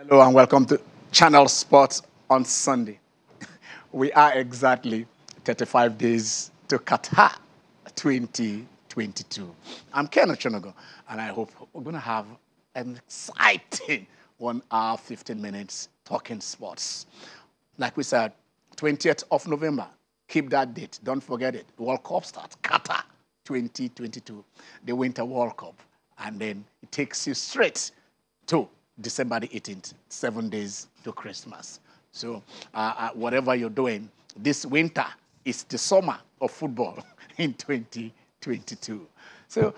Hello and welcome to Channel Sports on Sunday. We are exactly 35 days to Qatar 2022. I'm Ken Ochonogo, and I hope we're going to have an exciting 1 hour, 15 minutes talking sports. Like we said, 20th of November. Keep that date. Don't forget it. World Cup starts. Qatar 2022. The Winter World Cup. And then it takes you straight to December the 18th, 7 days to Christmas. So whatever you're doing, this winter is the summer of football in 2022. So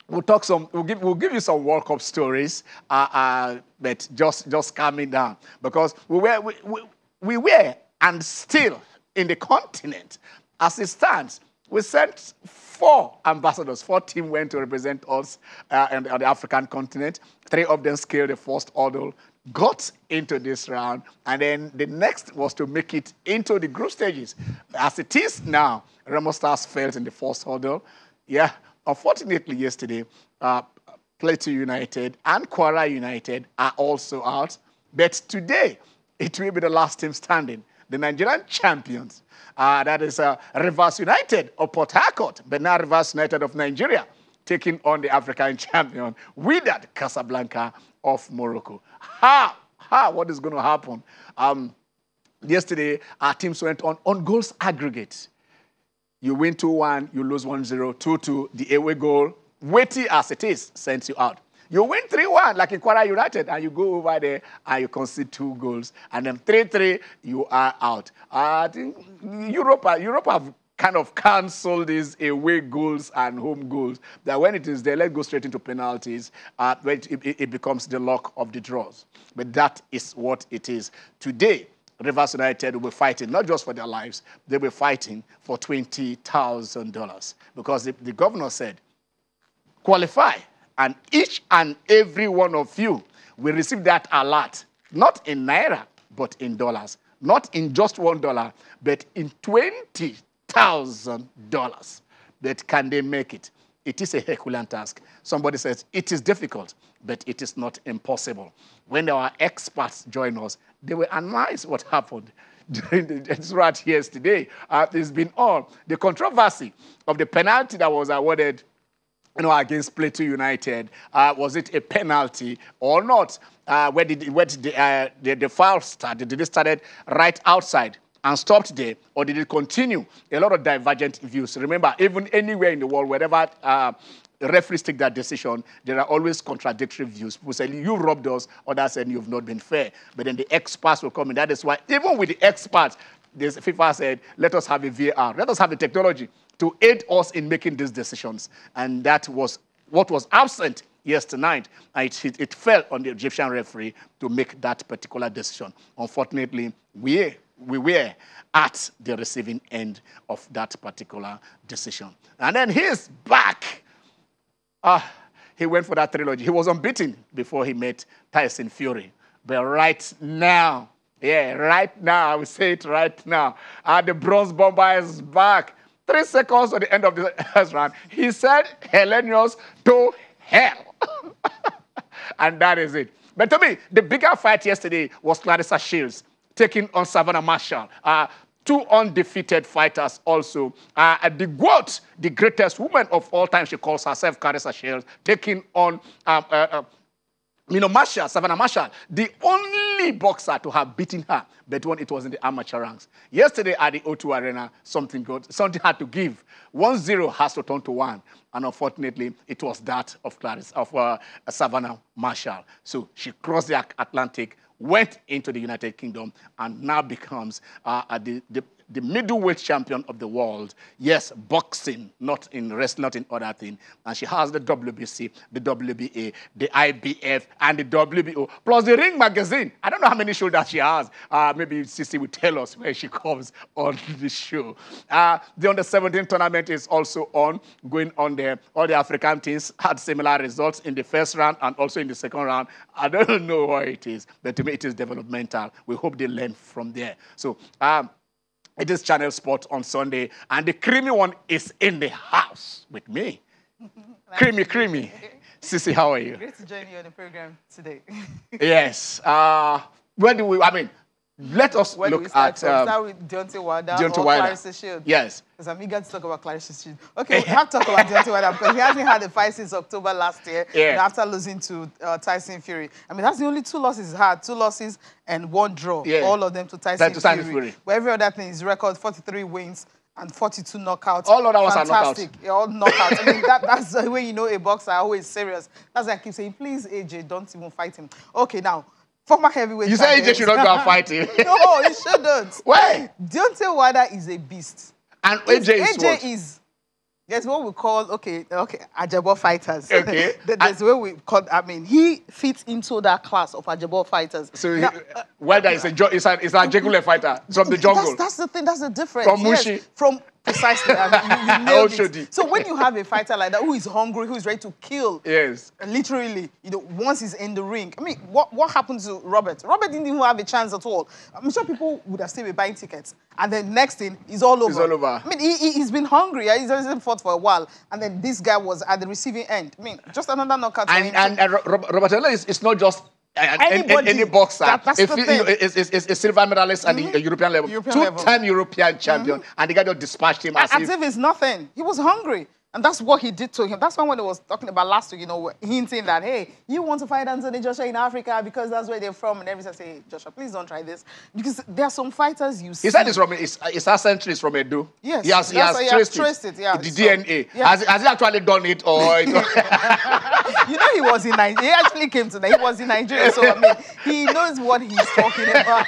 we'll give you some World Cup stories, but just calming down because we were and still in the continent as it stands. We sent 4 ambassadors. 4 teams went to represent us on the African continent. 3 of them scaled the first hurdle, got into this round, and then the next was to make it into the group stages. As it is now, Remo Stars failed in the first hurdle. Yeah, unfortunately yesterday, Plateau United and Kwara United are also out. But today, it will be the last team standing. The Nigerian champions. That is Rivers United of Port Harcourt, but now Rivers United of Nigeria, taking on the African champion, Wydad Casablanca of Morocco. What is going to happen? Yesterday, our teams went on goals aggregate. You win 2-1, you lose 1-0, 2-2. The away goal, weighty as it is, sends you out. You win 3-1, like in Kwara United, and you go over there and you concede 2 goals. And then 3-3, you are out. I think Europe have kind of cancelled these away goals and home goals. That when it is there, let's go straight into penalties. When it becomes the luck of the draws. But that is what it is. Today, Rivers United will be fighting, not just for their lives, they'll be fighting for $20,000. Because the governor said, qualify. And each and every one of you will receive that alert, not in naira, but in dollars. Not in just $1, but in $20,000. But can they make it? It is a Herculean task. Somebody says it is difficult, but it is not impossible. When our experts join us, they will analyze what happened during the right yesterday. It's been all the controversy of the penalty that was awarded against Plateau United. Was it a penalty or not? Where did the foul start? Did it start right outside and stopped there, or did it continue? A lot of divergent views. Remember, even anywhere in the world, wherever referees take that decision, there are always contradictory views. People say, you robbed us, others say, you've not been fair. But then the experts will come in. That is why, even with the experts, FIFA said, let us have a VAR. Let us have the technology to aid us in making these decisions. And that was what was absent yesterday night. It fell on the Egyptian referee to make that particular decision. Unfortunately, we were at the receiving end of that particular decision. And then he's back. He went for that trilogy. He was unbeaten before he met Tyson Fury. But right now, right now, I will say it right now, the Bronze Bomber is back. 3 seconds at the end of the first round, he said, Hellenius to hell. And that is it. But to me, the bigger fight yesterday was Claressa Shields taking on Savannah Marshall. 2 undefeated fighters also. The GOAT, the greatest woman of all time, she calls herself, Claressa Shields, taking on Savannah Marshall, the only boxer to have beaten her, but when it was in the amateur ranks. Yesterday at the O2 Arena, something had to give. 1-0 has to turn to 1. And unfortunately, it was that of Savannah Marshall. So she crossed the Atlantic, went into the United Kingdom, and now becomes the middleweight champion of the world. Yes, boxing, not in wrestling, not in other things. And she has the WBC, the WBA, the IBF, and the WBO, plus the Ring magazine. I don't know how many shoulders she has. Maybe Sissy will tell us when she comes on the show. The Under-17 tournament is also going on there. All the African teams had similar results in the first round and also in the second round. I don't know what it is, but to me it is developmental. We hope they learn from there. So, it is Channel Sport on Sunday, and the creamy one is in the house with me. Creamy. Sissy, how are you? Great to join you on the program today. Yes. Where do we, I mean, let us Where do we look start at... from? Start with Deontay Wilder Deontay or Wilder. Clarissa Shields? Yes. Because I'm eager to talk about Clarissa Shields. Okay, we have to talk about Deontay Wilder because he hasn't had a fight since October last year. Yeah. After losing to Tyson Fury. I mean, that's the only 2 losses he's had. 2 losses and 1 draw. Yeah. All of them to Tyson Fury. But every other thing is record 43 wins and 42 knockouts. All other ones are knockouts. Fantastic. Yeah, all knockouts. I mean, that's the way you know a boxer always serious. That's why I keep saying, please, AJ, don't even fight him. Okay, now, former heavyweight You say AJ should not go and fight him? No, he shouldn't. Why? Deontay Wilder is a beast. And AJ is there's what we call, okay, Ajabo fighters. Okay. There's what we call, I mean, he fits into that class of Ajabo fighters. So Wilder is a Jegule fighter from the jungle. That's the thing, that's the difference. From Mushi. Yes, from precisely. I mean, you nailed Oshodi. it. So when you have a fighter like that who is hungry, who is ready to kill, Yes. literally, you know, once he's in the ring. I mean, what happened to Robert? Robert didn't even have a chance at all. I'm sure people would have still been buying tickets. And then next thing, he's all over. It's all over. I mean, he's been hungry. He's hasn't fought for a while. And then this guy was at the receiving end. I mean, just another knockout for him. And Robert Ella is not just any boxer. That's the thing. Is a silver medalist at the European level. Two-time European champion. And the guy just dispatched him as if it's nothing. He was hungry. And that's what he did to him. That's why when he was talking about last week, you know, hinting that, hey, you want to fight Anthony Joshua in Africa because that's where they're from. And everyone say, hey, Joshua, please don't try this. Because there are some fighters you see. He said his ancestry is from Edo. Yes. He has traced it. Yeah. The DNA. Yeah. Has he actually done it? Or you know, he was in Nigeria. He actually came to Nigeria. He was in Nigeria. So, I mean, he knows what he's talking about.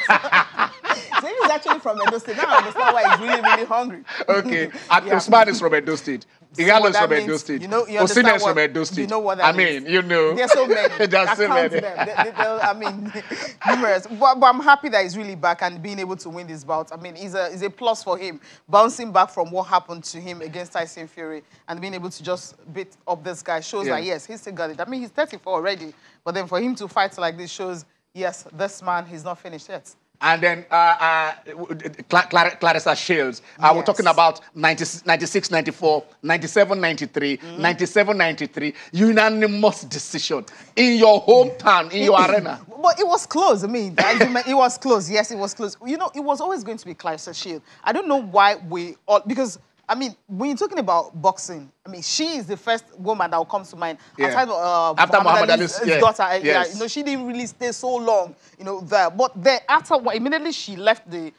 So he's actually from Edo State. Now I understand why he's really, really hungry. Okay. Usman is from Edo State. Igalo is from Edo State. You know, Osina is from Edo State. You know what that means. I mean, you know. There's so many. There's so many. I mean, numerous. But I'm happy that he's really back and being able to win this bout. I mean, it's a plus for him. Bouncing back from what happened to him against Tyson Fury and being able to just beat up this guy shows that, yes, he's still got it. I mean, he's 34 already. But then for him to fight like this shows, yes, this man, he's not finished yet. And then Clarissa Shields. We're talking about 96, 94, 97, 93, 97, 93. Unanimous decision in your hometown, in your arena. But it was close. I mean, it was close. Yes, it was close. You know, it was always going to be Clarissa Shields. I don't know why because, I mean, when you're talking about boxing, I mean, she is the first woman that will come to mind. Yeah. After Muhammad Ali's daughter. Yes. Yeah, you know, she didn't really stay so long, you know, there. But then after, immediately she left the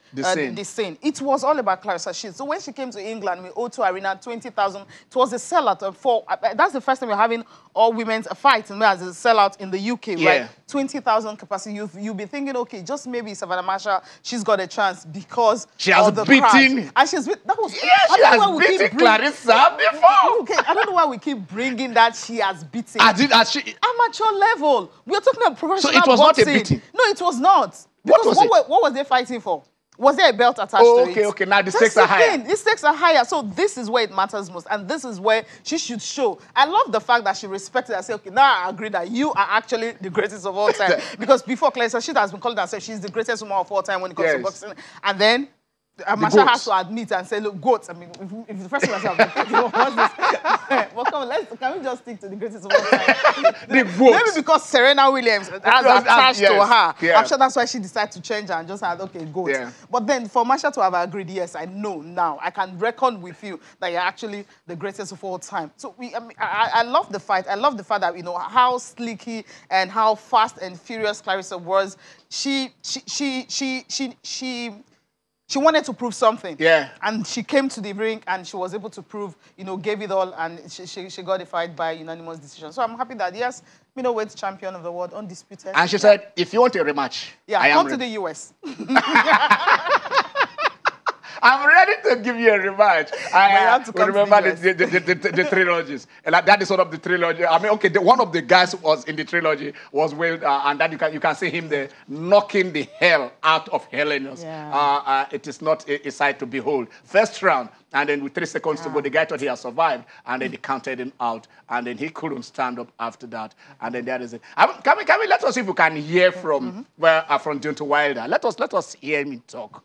scene. It was all about Clarissa Shields. So when she came to England, I mean, O2 Arena, 20,000, it was a sellout for, that's the first time we're having all women's fights as a sellout in the UK, right? 20,000 capacity. You'll be thinking, okay, just maybe Savannah Marshall, she's got a chance because she has beaten. And she's beaten. That was, yeah, she has beaten Clarissa before. Okay, I don't know why we keep bringing that she has beaten. Amateur level. We are talking about professional boxing. So it was not a beating? No, it was not. Because what was they fighting for? Was there a belt attached to it? Okay. Now the stakes are higher. The stakes are higher. So this is where it matters most. And this is where she should show. I love the fact that she respected and said, okay, now I agree that you are actually the greatest of all time. Because before Clarissa, she has been calling herself, she's the greatest woman of all time when it comes to boxing. And then Masha has to admit and say, look, GOAT. I mean, if the first one has what's this? Well, come on, can we just stick to the greatest of all time? The GOAT. Maybe because Serena Williams has attached to her. Yeah. I'm sure that's why she decided to change her and just had, okay, GOAT. Yeah. But then for Masha to have agreed, yes, I know now. I can reckon with you that you're actually the greatest of all time. So I love the fight. I love the fact that, you know, how slicky and how fast and furious Clarissa was. She wanted to prove something. Yeah. And she came to the ring and she was able to prove, you know, gave it all and she got the fight by unanimous decision. So I'm happy that, yes, middleweight champion of the world, undisputed. And she said, if you want a rematch, I am come to the US. I'm ready to give you a rematch. I have to remember the trilogies. And that is sort of the trilogy. I mean, okay, one of the guys who was in the trilogy was Will, and that you can see him there knocking the hell out of Hellenius. Yeah. It is not a sight to behold. First round, and then with 3 seconds to go, the guy thought he had survived, and then they counted him out, and then he couldn't stand up after that. And then that is it. Can we let us see if we can hear from from Deontay Wilder? Let us hear him talk.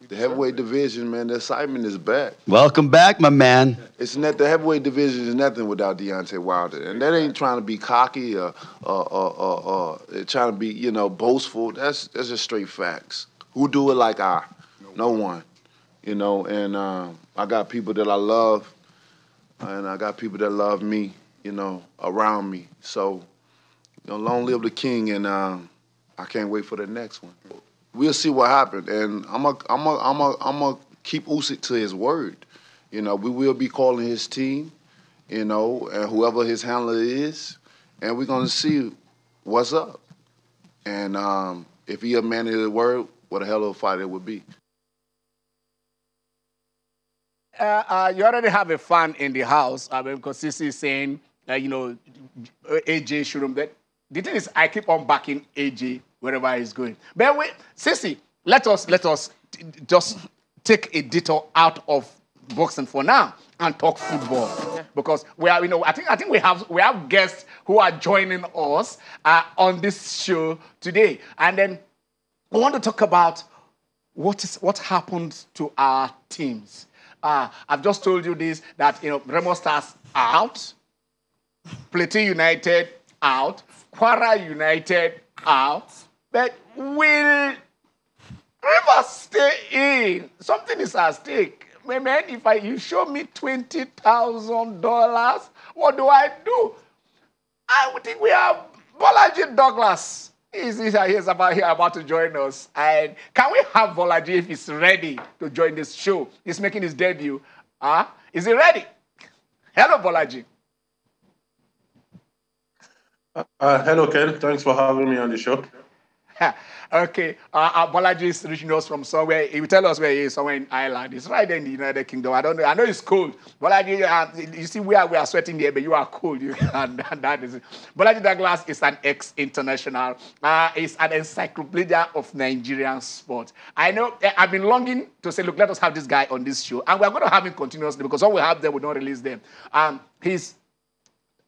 The heavyweight division, man, the excitement is back. Welcome back, my man. It's not the heavyweight division is nothing without Deontay Wilder, and that ain't trying to be cocky or trying to be boastful. That's just straight facts. Who do it like I? No one. And I got people that I love, and I got people that love me. Around me. So, long live the king, and I can't wait for the next one. We'll see what happens, and I'm a keep Usyk to his word. We will be calling his team, and whoever his handler is, and we're gonna see what's up. And if he a man of his word, what a hell of a fight it would be. You already have a fan in the house because Sisi is saying, AJ shouldn't bet. The thing is, I keep on backing AJ wherever he's going. But wait, Sisi, let us just take a detour out of boxing for now and talk football, because we are, I think we have guests who are joining us on this show today, and then we want to talk about what happened to our teams. I've just told you this, that Remo Stars out, Plateau United out, Kwara United out, but will Rivers stay in? Something is at stake. Man, if you show me $20,000, what do I do? I would think we have Bolaji Douglas. He's about to join us. And can we have Bolaji if he's ready to join this show? He's making his debut. Is he ready? Hello, Bolaji. Hello, Ken. Thanks for having me on the show. Okay. Bolaji is reaching us from somewhere. He will tell us where he is, somewhere in Ireland. It's right there in the United Kingdom. I don't know. I know it's cold. Bolaji, you see where we are sweating here, but you are cold. And that is it. Bolaji Douglas is an ex-international. He's an encyclopedia of Nigerian sport. I know. I've been longing to say, look, let us have this guy on this show. And we're going to have him continuously, because all we have there, we don't release them. He's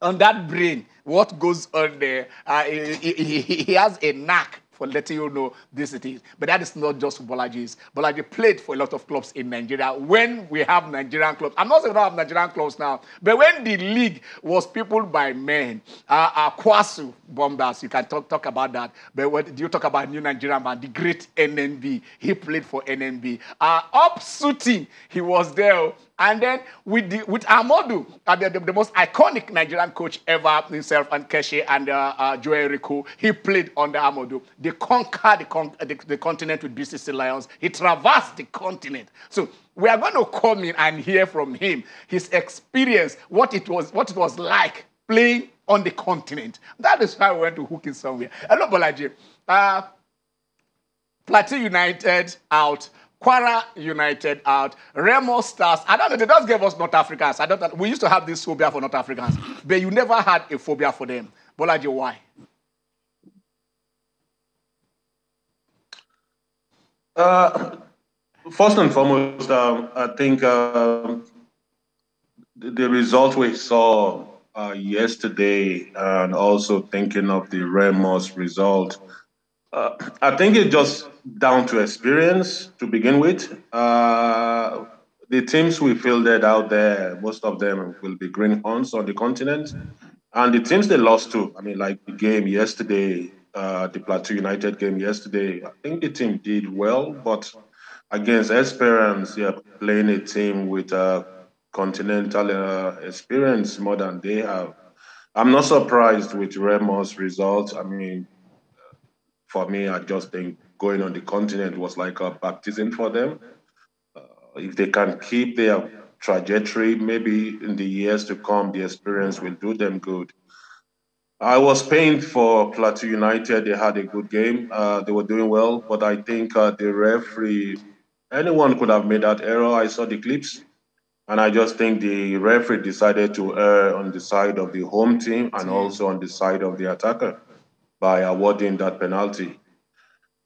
on that brain, what goes on there. He has a knack for letting you know this it is. But that is not just Bolaji's. Bolaji played for a lot of clubs in Nigeria when we have Nigerian clubs. I'm not saying we don't have Nigerian clubs now, but when the league was peopled by men, Kwasu Bombers, you can talk about that. But when you talk about New Nigerian man, the great NNB, he played for NNB. Up Suti, he was there. And then with Amodu, the most iconic Nigerian coach ever, himself and Keshe and Joe Erico, he played under Amodu. They conquered the continent with BCC Lions. He traversed the continent. So we are going to come in and hear from him, his experience, what it was like playing on the continent. That is why we went to hook in somewhere. Hello, Bolaji. Plateau United out. Kwara United out. Remo Stars. I don't know. They just gave us North Africans. We used to have this phobia for North Africans, but you never had a phobia for them. Bolaji, why? First and foremost, I think the result we saw yesterday, and also thinking of the Remos result, I think it's just down to experience to begin with. The teams we fielded out there, most of them will be greenhorns on the continent. And the teams they lost to, like the game yesterday, the Plateau United game yesterday, I think the team did well, but against Esperance, playing a team with continental experience more than they have. I'm not surprised with Remos' results. For me, I just think going on the continent was like a baptism for them. If they can keep their trajectory, maybe in the years to come, the experience will do them good. I was paying for Plateau United. They had a good game. They were doing well, but I think the referee, anyone could have made that error. I saw the clips, and I just think the referee decided to err on the side of the home team and also on the side of the attacker by awarding that penalty.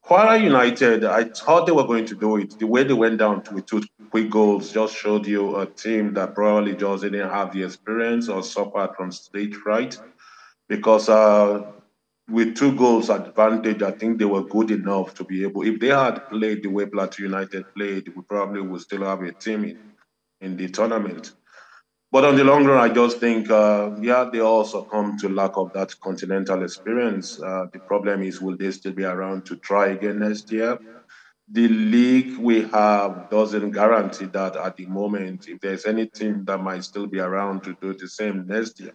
Kwara United, I thought they were going to do it. The way they went down with two quick goals just showed you a team that probably just didn't have the experience or suffered from stage fright, because with 2 goals advantage, I think they were good enough to be able. If they had played the way Plateau United played, we probably would still have a team in the tournament. But on the long run, I just think, they also come to lack of that continental experience. The problem is, will they still be around to try again next year? The league we have doesn't guarantee that at the moment. If there's any team that might still be around to do the same next year,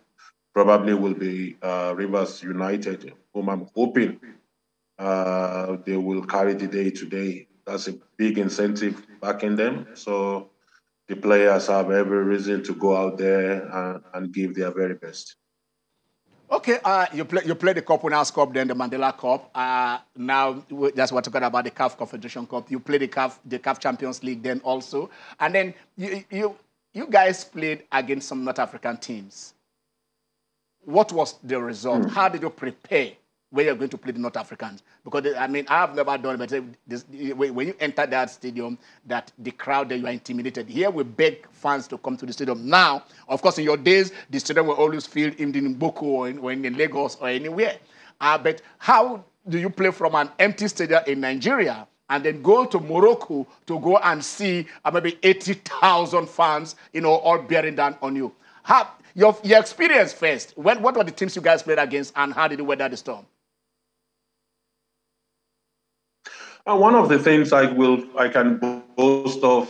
probably will be Rivers United, whom I'm hoping they will carry the day today. That's a big incentive backing them. So the players have every reason to go out there and give their very best. Okay, you play the Cup Winners' Cup, then the Mandela Cup. Now that's what we're talking about, the CAF Confederation Cup. You play the CAF Champions League then also, and then you guys played against some North African teams. What was the result? How did you prepare when you're going to play the North Africans? Because I mean, I've never done it, but when you enter that stadium, that the crowd there, you are intimidated. Here we beg fans to come to the stadium. Now, of course, in your days, the stadium will always filled in Boko or in Lagos or anywhere. But how do you play from an empty stadium in Nigeria and then go to Morocco to go and see maybe 80,000 fans, all bearing down on you? Your experience first. What were the teams you guys played against, and how did you weather the storm? One of the things I can boast of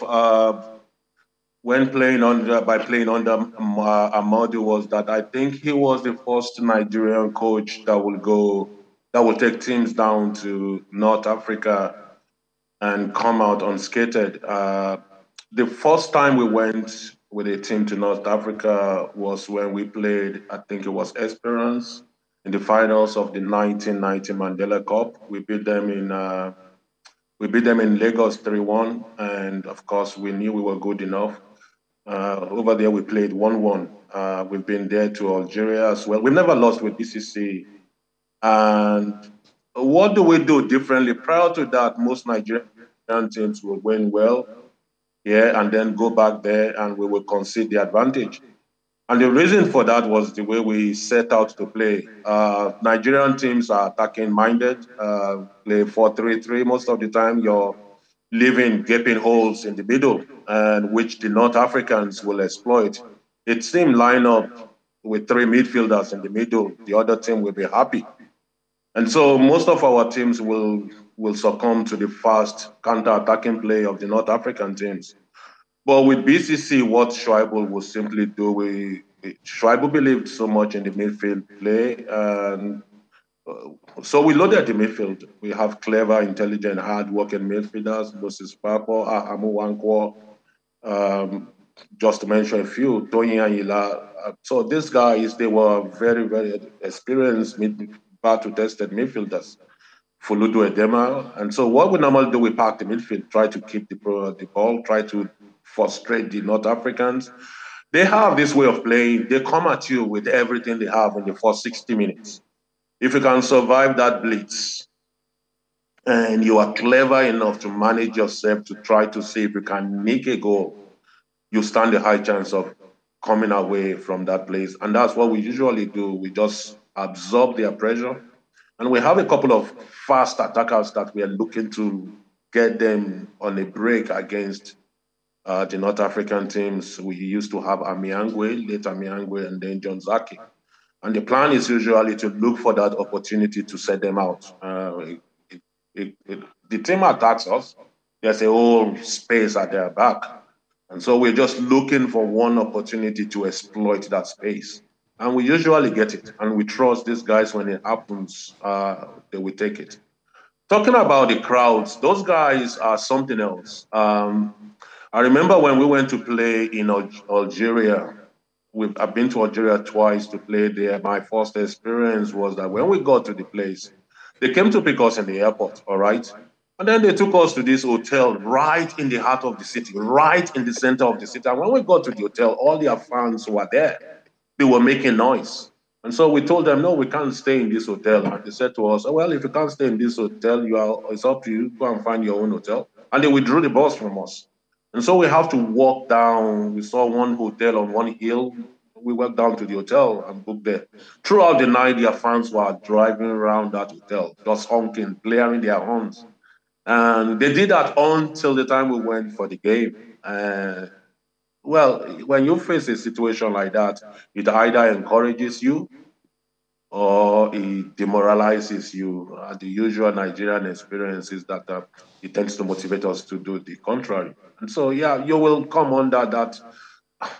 by playing under Amadu was that I think he was the first Nigerian coach that will take teams down to North Africa and come out unscathed. The first time we went with a team to North Africa was when we played, I think it was Esperance, in the finals of the 1990 Mandela Cup. We beat them in Lagos 3-1, and of course we knew we were good enough. Over there we played 1-1. We've been there to Algeria as well. We've never lost with BCC. And what do we do differently? Prior to that, most Nigerian teams will win well, and then go back there and we will concede the advantage. And the reason for that was the way we set out to play. Nigerian teams are attacking minded, play 4-3-3 most of the time. You're leaving gaping holes in the middle, and which the North Africans will exploit. A team line up with 3 midfielders in the middle, the other team will be happy. And so most of our teams will succumb to the fast counter-attacking play of the North African teams. But with BCC, what Schweible will simply do, Schweible believed so much in the midfield play. So we loaded the midfield. We have clever, intelligent, hard-working midfielders, Moses Papo, Ahamu Wankwo, just to mention a few, Tony Anyila. So these guys, they were very, very experienced, battle-tested midfielders. Fuludu Edema. And so what we normally do, we pack the midfield, try to keep the ball, try to frustrate the North Africans. They have this way of playing. They come at you with everything they have in the first 60 minutes. If you can survive that blitz and you are clever enough to manage yourself to try to see if you can nick a goal, you stand a high chance of coming away from that place. And that's what we usually do. We just absorb their pressure. And we have a couple of fast attackers that we are looking to get them on a break against the North African teams. We used to have Amiangwe, late Amiangwe, and then John Zaki. And the plan is usually to look for that opportunity to set them out. The team attacks us. There's a whole space at their back. And so we're just looking for one opportunity to exploit that space. And we usually get it. And we trust these guys when it happens, they will take it. Talking about the crowds, those guys are something else. I remember when we went to play in Algeria. I've been to Algeria twice to play there. My first experience was that when we got to the place, they came to pick us in the airport, all right? And then they took us to this hotel right in the heart of the city, right in the center of the city. And when we got to the hotel, all their fans were there. They were making noise. And so we told them, no, we can't stay in this hotel. And they said to us, well, if you can't stay in this hotel, it's up to you. Go and find your own hotel. And they withdrew the bus from us. And so we have to walk down. We saw one hotel on one hill. we went down to the hotel and booked there. Throughout the night, their fans were driving around that hotel, just honking, blaring their horns. And they did that until the time we went for the game. Well, when you face a situation like that, it either encourages you or it demoralizes you. The usual Nigerian experience is that it tends to motivate us to do the contrary. And so, yeah, you will come under that.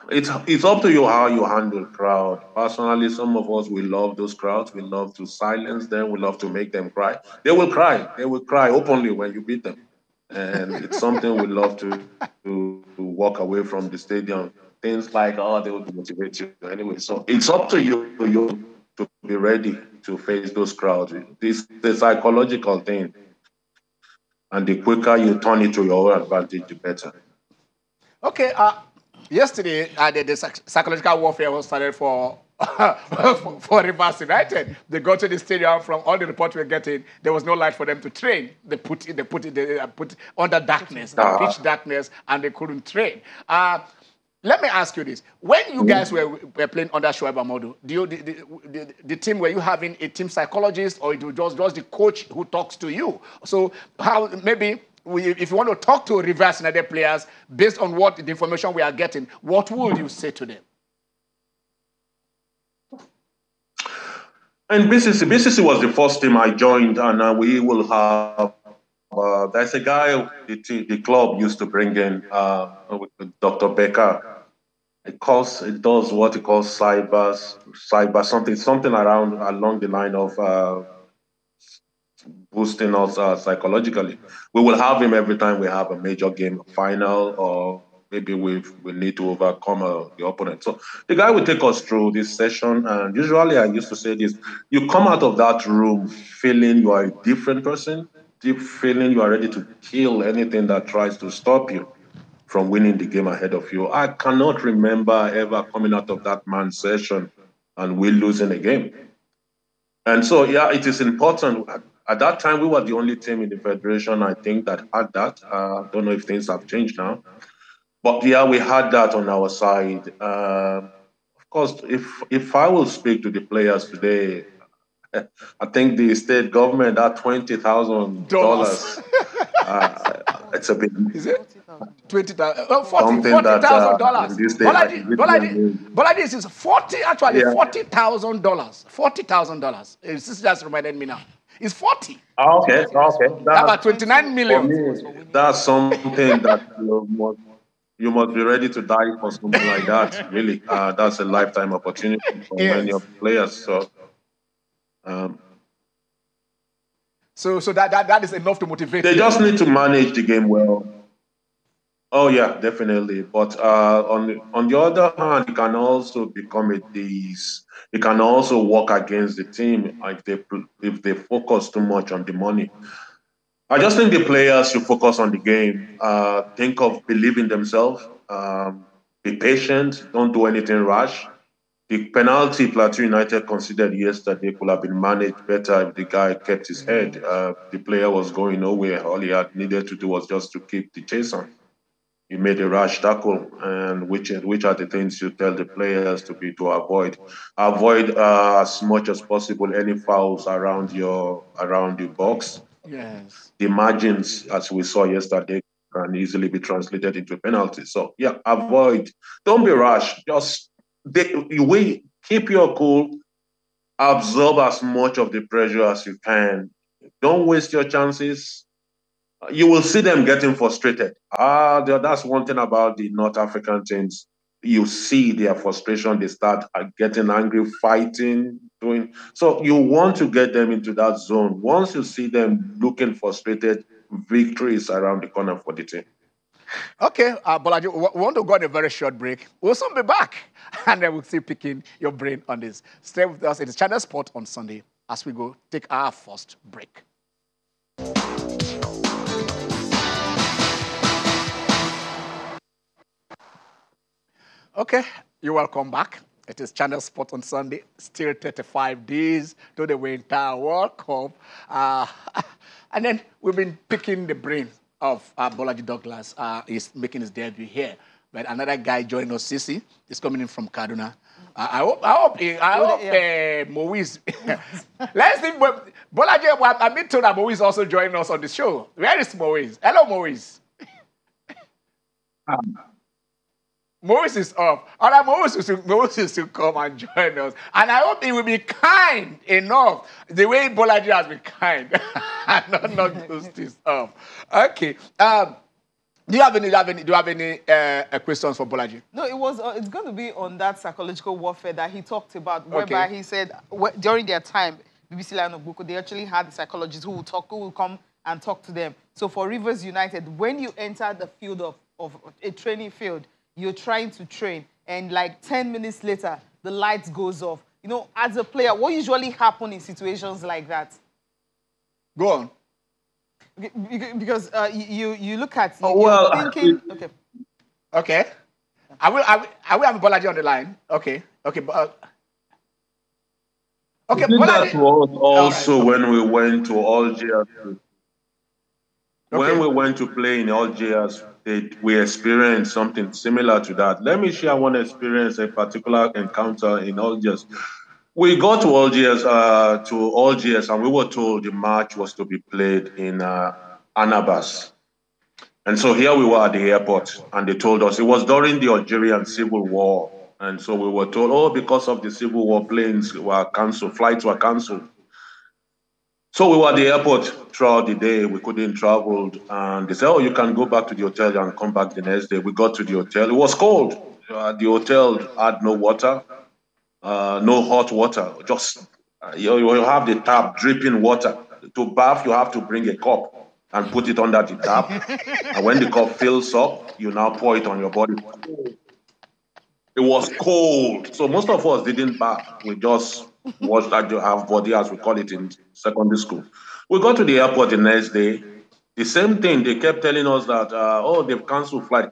It's up to you how you handle crowd. Personally, some of us, we love those crowds. We love to silence them. We love to make them cry. They will cry. They will cry openly when you beat them. And it's something we love to walk away from the stadium. Things like, oh, they will motivate you anyway. So it's up to you to be ready to face those crowds. This the psychological thing. And the quicker you turn it to your own advantage, the better. Okay, yesterday, the psychological warfare was started for for Rivers United. They go to the stadium. From all the reports we're getting, there was no light for them to train. They put under darkness, pitch darkness, and they couldn't train. Let me ask you this: when you guys were playing under Shoaib Ahmadu, the team, were you having a team psychologist, or it was just the coach who talks to you? So how maybe. If you want to talk to Rivers United players, based on what the information we are getting, what would you say to them? And BCC was the first team I joined, and we will have. There's a guy the club used to bring in, Dr. Becker. It does what he calls cyber something along the line of boosting us psychologically. We will have him every time we have a major game, final, or maybe we need to overcome the opponent. So the guy will take us through this session, and usually I used to say this: you come out of that room feeling you are a different person, deep feeling you are ready to kill anything that tries to stop you from winning the game ahead of you. I cannot remember ever coming out of that man's session and we losing a game. And so, yeah, it is important. At that time, we were the only team in the federation, I think, that had that. I don't know if things have changed now. But, yeah, we had that on our side. Of course, if I will speak to the players today, I think the state government, that $20,000, it's a bit... Is it? $20,000. $40,000. Bolaji, this is 40, actually, yeah. $40,000. $40,000. This just reminded me now. It's 40. Okay. That's about 29 million. Me, that's something that you must be ready to die for something like that. Really, that's a lifetime opportunity for many of the players. So that is enough to motivate. They just need to manage the game well. Oh yeah, definitely. But on the other hand, it can also become a disease. It can also work against the team if they focus too much on the money. I just think the players should focus on the game. Think of believing themselves. Be patient. Don't do anything rash. The penalty Plateau United considered yesterday could have been managed better if the guy kept his head. The player was going nowhere. All he had needed to do was just to keep the chase on. He made a rash tackle, and which are the things you tell the players to avoid. Avoid as much as possible any fouls around the box. Yes. The margins, as we saw yesterday, can easily be translated into penalties. So yeah, avoid. Don't be rash. Just keep your cool. Absorb as much of the pressure as you can. Don't waste your chances. You will see them getting frustrated. That's one thing about the North African teams. You see their frustration. They start getting angry, fighting, doing. So you want to get them into that zone. Once you see them looking frustrated, victory is around the corner for the team. Okay, Bolaji, we want to go on a very short break. We'll soon be back, and then we'll still picking your brain on this. Stay with us. It is Channel Sport on Sunday as we go take our first break. Okay, you're welcome back. It is Channel Sport on Sunday. Still 35 days to the Winter World Cup. And then we've been picking the brain of Bolaji Douglas. He's making his debut here. But another guy joining us, Sisi, is coming in from Kaduna. I hope Moise. Let's see. Bolaji, I've been told that Moise also joining us on the show. Where is Moise? Hello, Moise. Moses is up. All right, Moses to come and join us. And I hope he will be kind enough the way Bolaji has been kind. And not knock those things off. Okay. Do you have any questions for Bolaji? No, it's going to be on that psychological warfare that he talked about, whereby he said during their time, BBC Lion of Boko, they actually had psychologists who will come and talk to them. So for Rivers United, when you enter the field of a training field, you're trying to train, and like 10 minutes later, the lights goes off. You know, as a player, what usually happens in situations like that? Go on. Because you look at well, you're thinking. Okay. I will have Bolaji on the line. Okay. Okay. Okay. Bolaji. That was also when we went to Algiers. When we went to play in Algiers, we experienced something similar to that. Let me share one experience, a particular encounter in Algiers. We got to Algiers, and we were told the match was to be played in Annabas. And so here we were at the airport, and they told us it was during the Algerian Civil War. And so we were told, because of the Civil War, planes were cancelled, flights were cancelled. So we were at the airport throughout the day. We couldn't travel. And they said, you can go back to the hotel and come back the next day. We got to the hotel. It was cold. The hotel had no water, no hot water. Just you have the tap dripping water. To bath, you have to bring a cup and put it under the tap. And when the cup fills up, you now pour it on your body. It was cold. So most of us didn't bath. We just washed our body, as we call it in secondary school. We got to the airport the next day. The same thing. They kept telling us that, they've cancelled flight.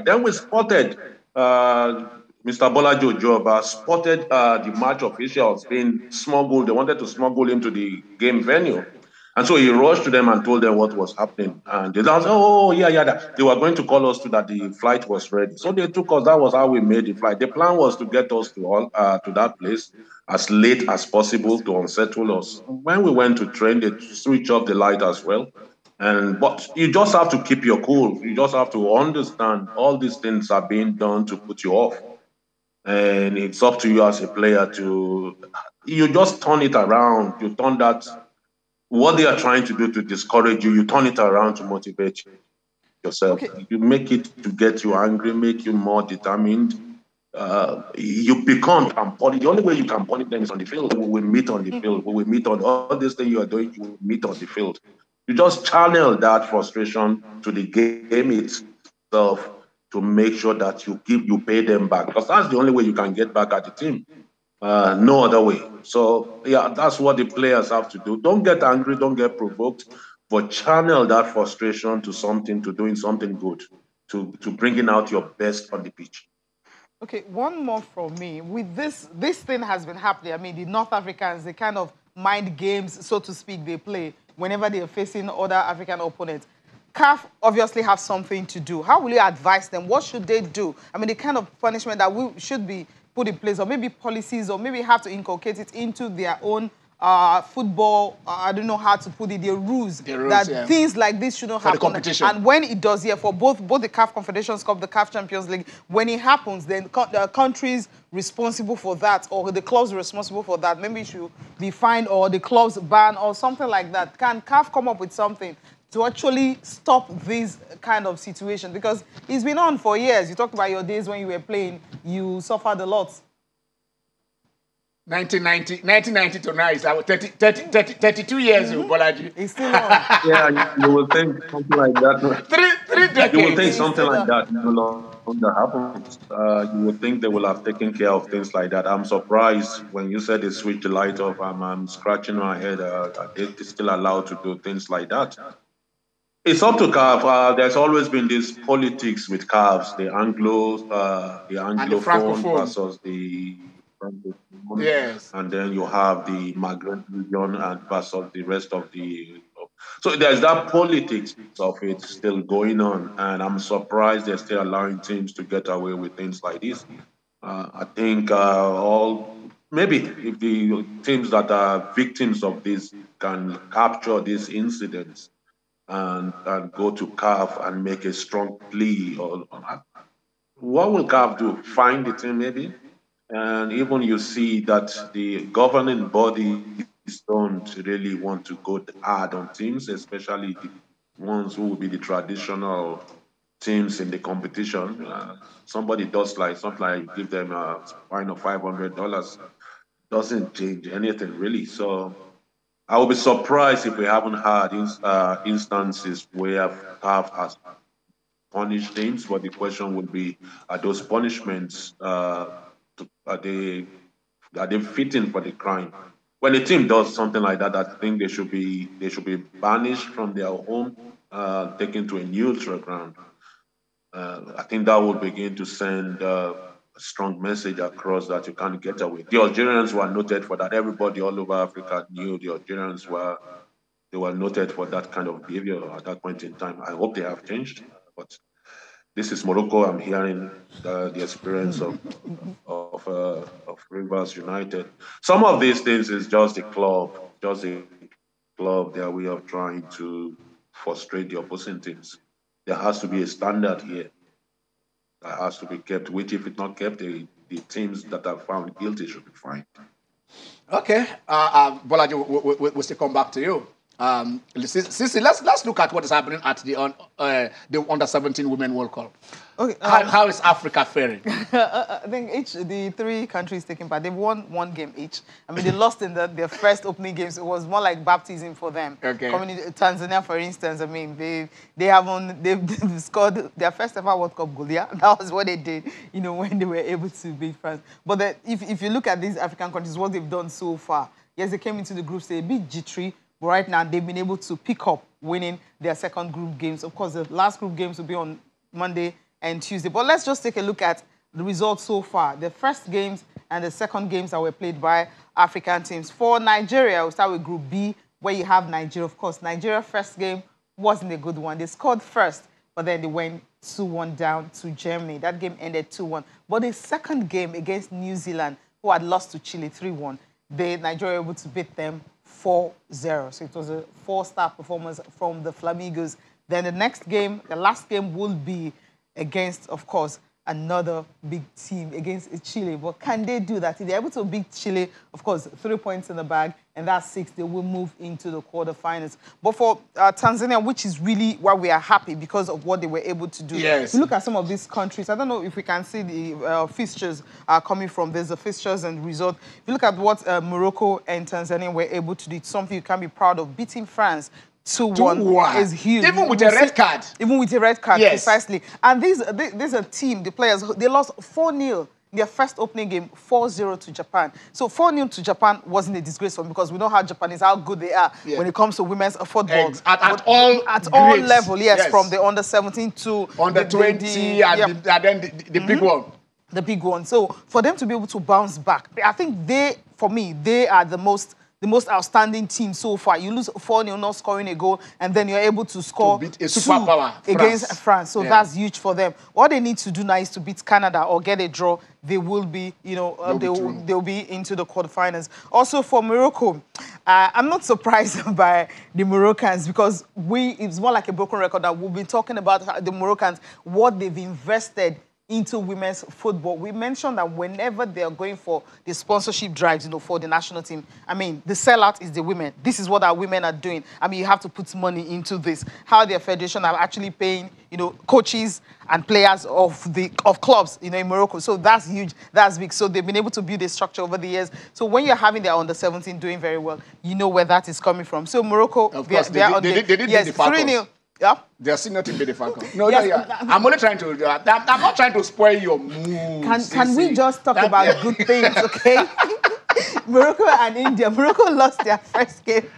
Then we spotted Mr. Bolaji Ojoba spotted the match officials being smuggled. They wanted to smuggle him to the game venue. And so he rushed to them and told them what was happening. And they said, they were going to call us to that the flight was ready. So they took us. That was how we made the flight. The plan was to get us to that place as late as possible to unsettle us. When we went to train, they switched off the light as well. But you just have to keep your cool. You just have to understand all these things are being done to put you off. And it's up to you as a player you just turn it around. You turn that, what they are trying to do to discourage you, you turn it around to motivate yourself. Okay. You make it to get you angry, make you more determined. You become punish. The only way you can punish them is on the field. We will meet on the field. We will meet on all this thing you are doing. You will meet on the field. You just channel that frustration to the game itself to make sure that you pay them back, because that's the only way you can get back at the team. No other way. So that's what the players have to do. Don't get angry, don't get provoked, but channel that frustration to doing something good, to bringing out your best on the pitch. Okay, one more from me. With this thing has been happening. I mean, the North Africans, they kind of mind games, so to speak, they play whenever they are facing other African opponents. CAF obviously have something to do. How will you advise them? What should they do? I mean, the kind of punishment that should be put in place, or maybe policies, or maybe have to inculcate it into their own football, I don't know how to put it, their rules that things like this shouldn't happen. The competition. And when it does, for both the CAF Confederations Cup, the CAF Champions League, when it happens, then the countries responsible for that, or the clubs responsible for that, maybe it should be fined, or the clubs ban, or something like that. Can CAF come up with something to actually stop this kind of situation? Because it's been on for years. You talked about your days when you were playing. You suffered a lot. 1990 to now is 32 years, Bolaji. It's still on. Yeah, you will think something like that. Three decades. You will think something like that no longer happens. You will think they will have taken care of things like that. I'm surprised when you said they switched the light off. I'm scratching my head. They're still allowed to do things like that. It's up to CAF. There's always been this politics with CAFs, the Anglophone versus the Francophone. Yes. And then you have the Maghreb region and versus the rest of the... So there's that politics of it still going on. And I'm surprised they're still allowing teams to get away with things like this. I think maybe if the teams that are victims of this can capture these incidents and go to CAF and make a strong plea, or what will CAF do? Find the team maybe? And even you see that the governing bodies don't really want to go hard on teams, especially the ones who will be the traditional teams in the competition. Somebody does like something like give them a fine of $500, doesn't change anything really. So I will be surprised if we haven't had instances where CAF has punished teams. But the question would be: are those punishments are they fitting for the crime? When a team does something like that, I think they should be banished from their home, taken to a neutral ground. I think that will begin to send a strong message across that you can't get away. The Algerians were noted for that. Everybody all over Africa knew the Algerians were noted for that kind of behavior at that point in time. I hope they have changed, but this is Morocco. I'm hearing the experience of Rivers United. Some of these things is just a club, their way of trying to frustrate the opposing teams. There has to be a standard here that has to be kept, which if it's not kept, the teams that are found guilty should be fined. Okay, Bolaji, we'll still come back to you. Sisi, let's look at what is happening at the under-17 Women World Cup. Okay, How is Africa faring? I think the three countries taking part, they've won one game each. I mean, they lost in their first opening games. It was more like baptism for them. Okay. Tanzania, for instance, I mean, they've scored their first ever World Cup goal. Yeah, that was what they did, when they were able to beat France. But if you look at these African countries, what they've done so far, yes, they came into the group stage a bit jittery, but right now they've been able to pick up winning their second group games. Of course, the last group games will be on Monday and Tuesday. But let's just take a look at the results so far. The first games and the second games that were played by African teams. For Nigeria, we'll start with Group B, where you have Nigeria. Of course, Nigeria first game wasn't a good one. They scored first, but then they went 2-1 down to Germany. That game ended 2-1. But the second game against New Zealand, who had lost to Chile 3-1, Nigeria were able to beat them 4-0. So it was a 4-star performance from the Flamingos. Then the next game, the last game, will be against, of course, another big team, against Chile. But can they do that? If they're able to beat Chile, of course, 3 points in the bag, and that's 6, they will move into the quarterfinals. But for Tanzania, which is really why we are happy because of what they were able to do. Yes. You look at some of these countries. I don't know if we can see the fixtures coming from. There's the fixtures and result. If you look at what Morocco and Tanzania were able to do, it's something you can be proud of. Beating France 2-1 is huge. Even with a red card. Even with a red card, yes. Precisely. And this a team, the players, they lost 4-0 in their first opening game, 4-0 to Japan. So 4-0 to Japan wasn't a disgrace for them because we know how Japanese, how good they are when it comes to women's football. At all level, yes, from the under-17 to under-20 and then the big one. The big one. So for them to be able to bounce back, I think they are the most outstanding team so far. You lose 4-0, not scoring a goal, and then you're able to score to beat a superpower, against France. So that's huge for them. What they need to do now is to beat Canada or get a draw. They will be, they'll be into the quarterfinals. Also for Morocco, I'm not surprised by the Moroccans because it's more like a broken record that we've been talking about the Moroccans, what they've invested into women's football. We mentioned that whenever they are going for the sponsorship drives, for the national team, I mean, the sellout is the women. This is what our women are doing. I mean, you have to put money into this. How their federation are actually paying, coaches and players of clubs, in Morocco. So that's huge. That's big. So they've been able to build a structure over the years. So when you're having their under-17 doing very well, you know where that is coming from. So Morocco, of course, they did yes, the 3-0. Yeah. They are senior team, the Falcons. No, yes, I'm only trying to. I'm not trying to spoil your mood. Can we just talk about good things, okay? Morocco and India. Morocco lost their first game.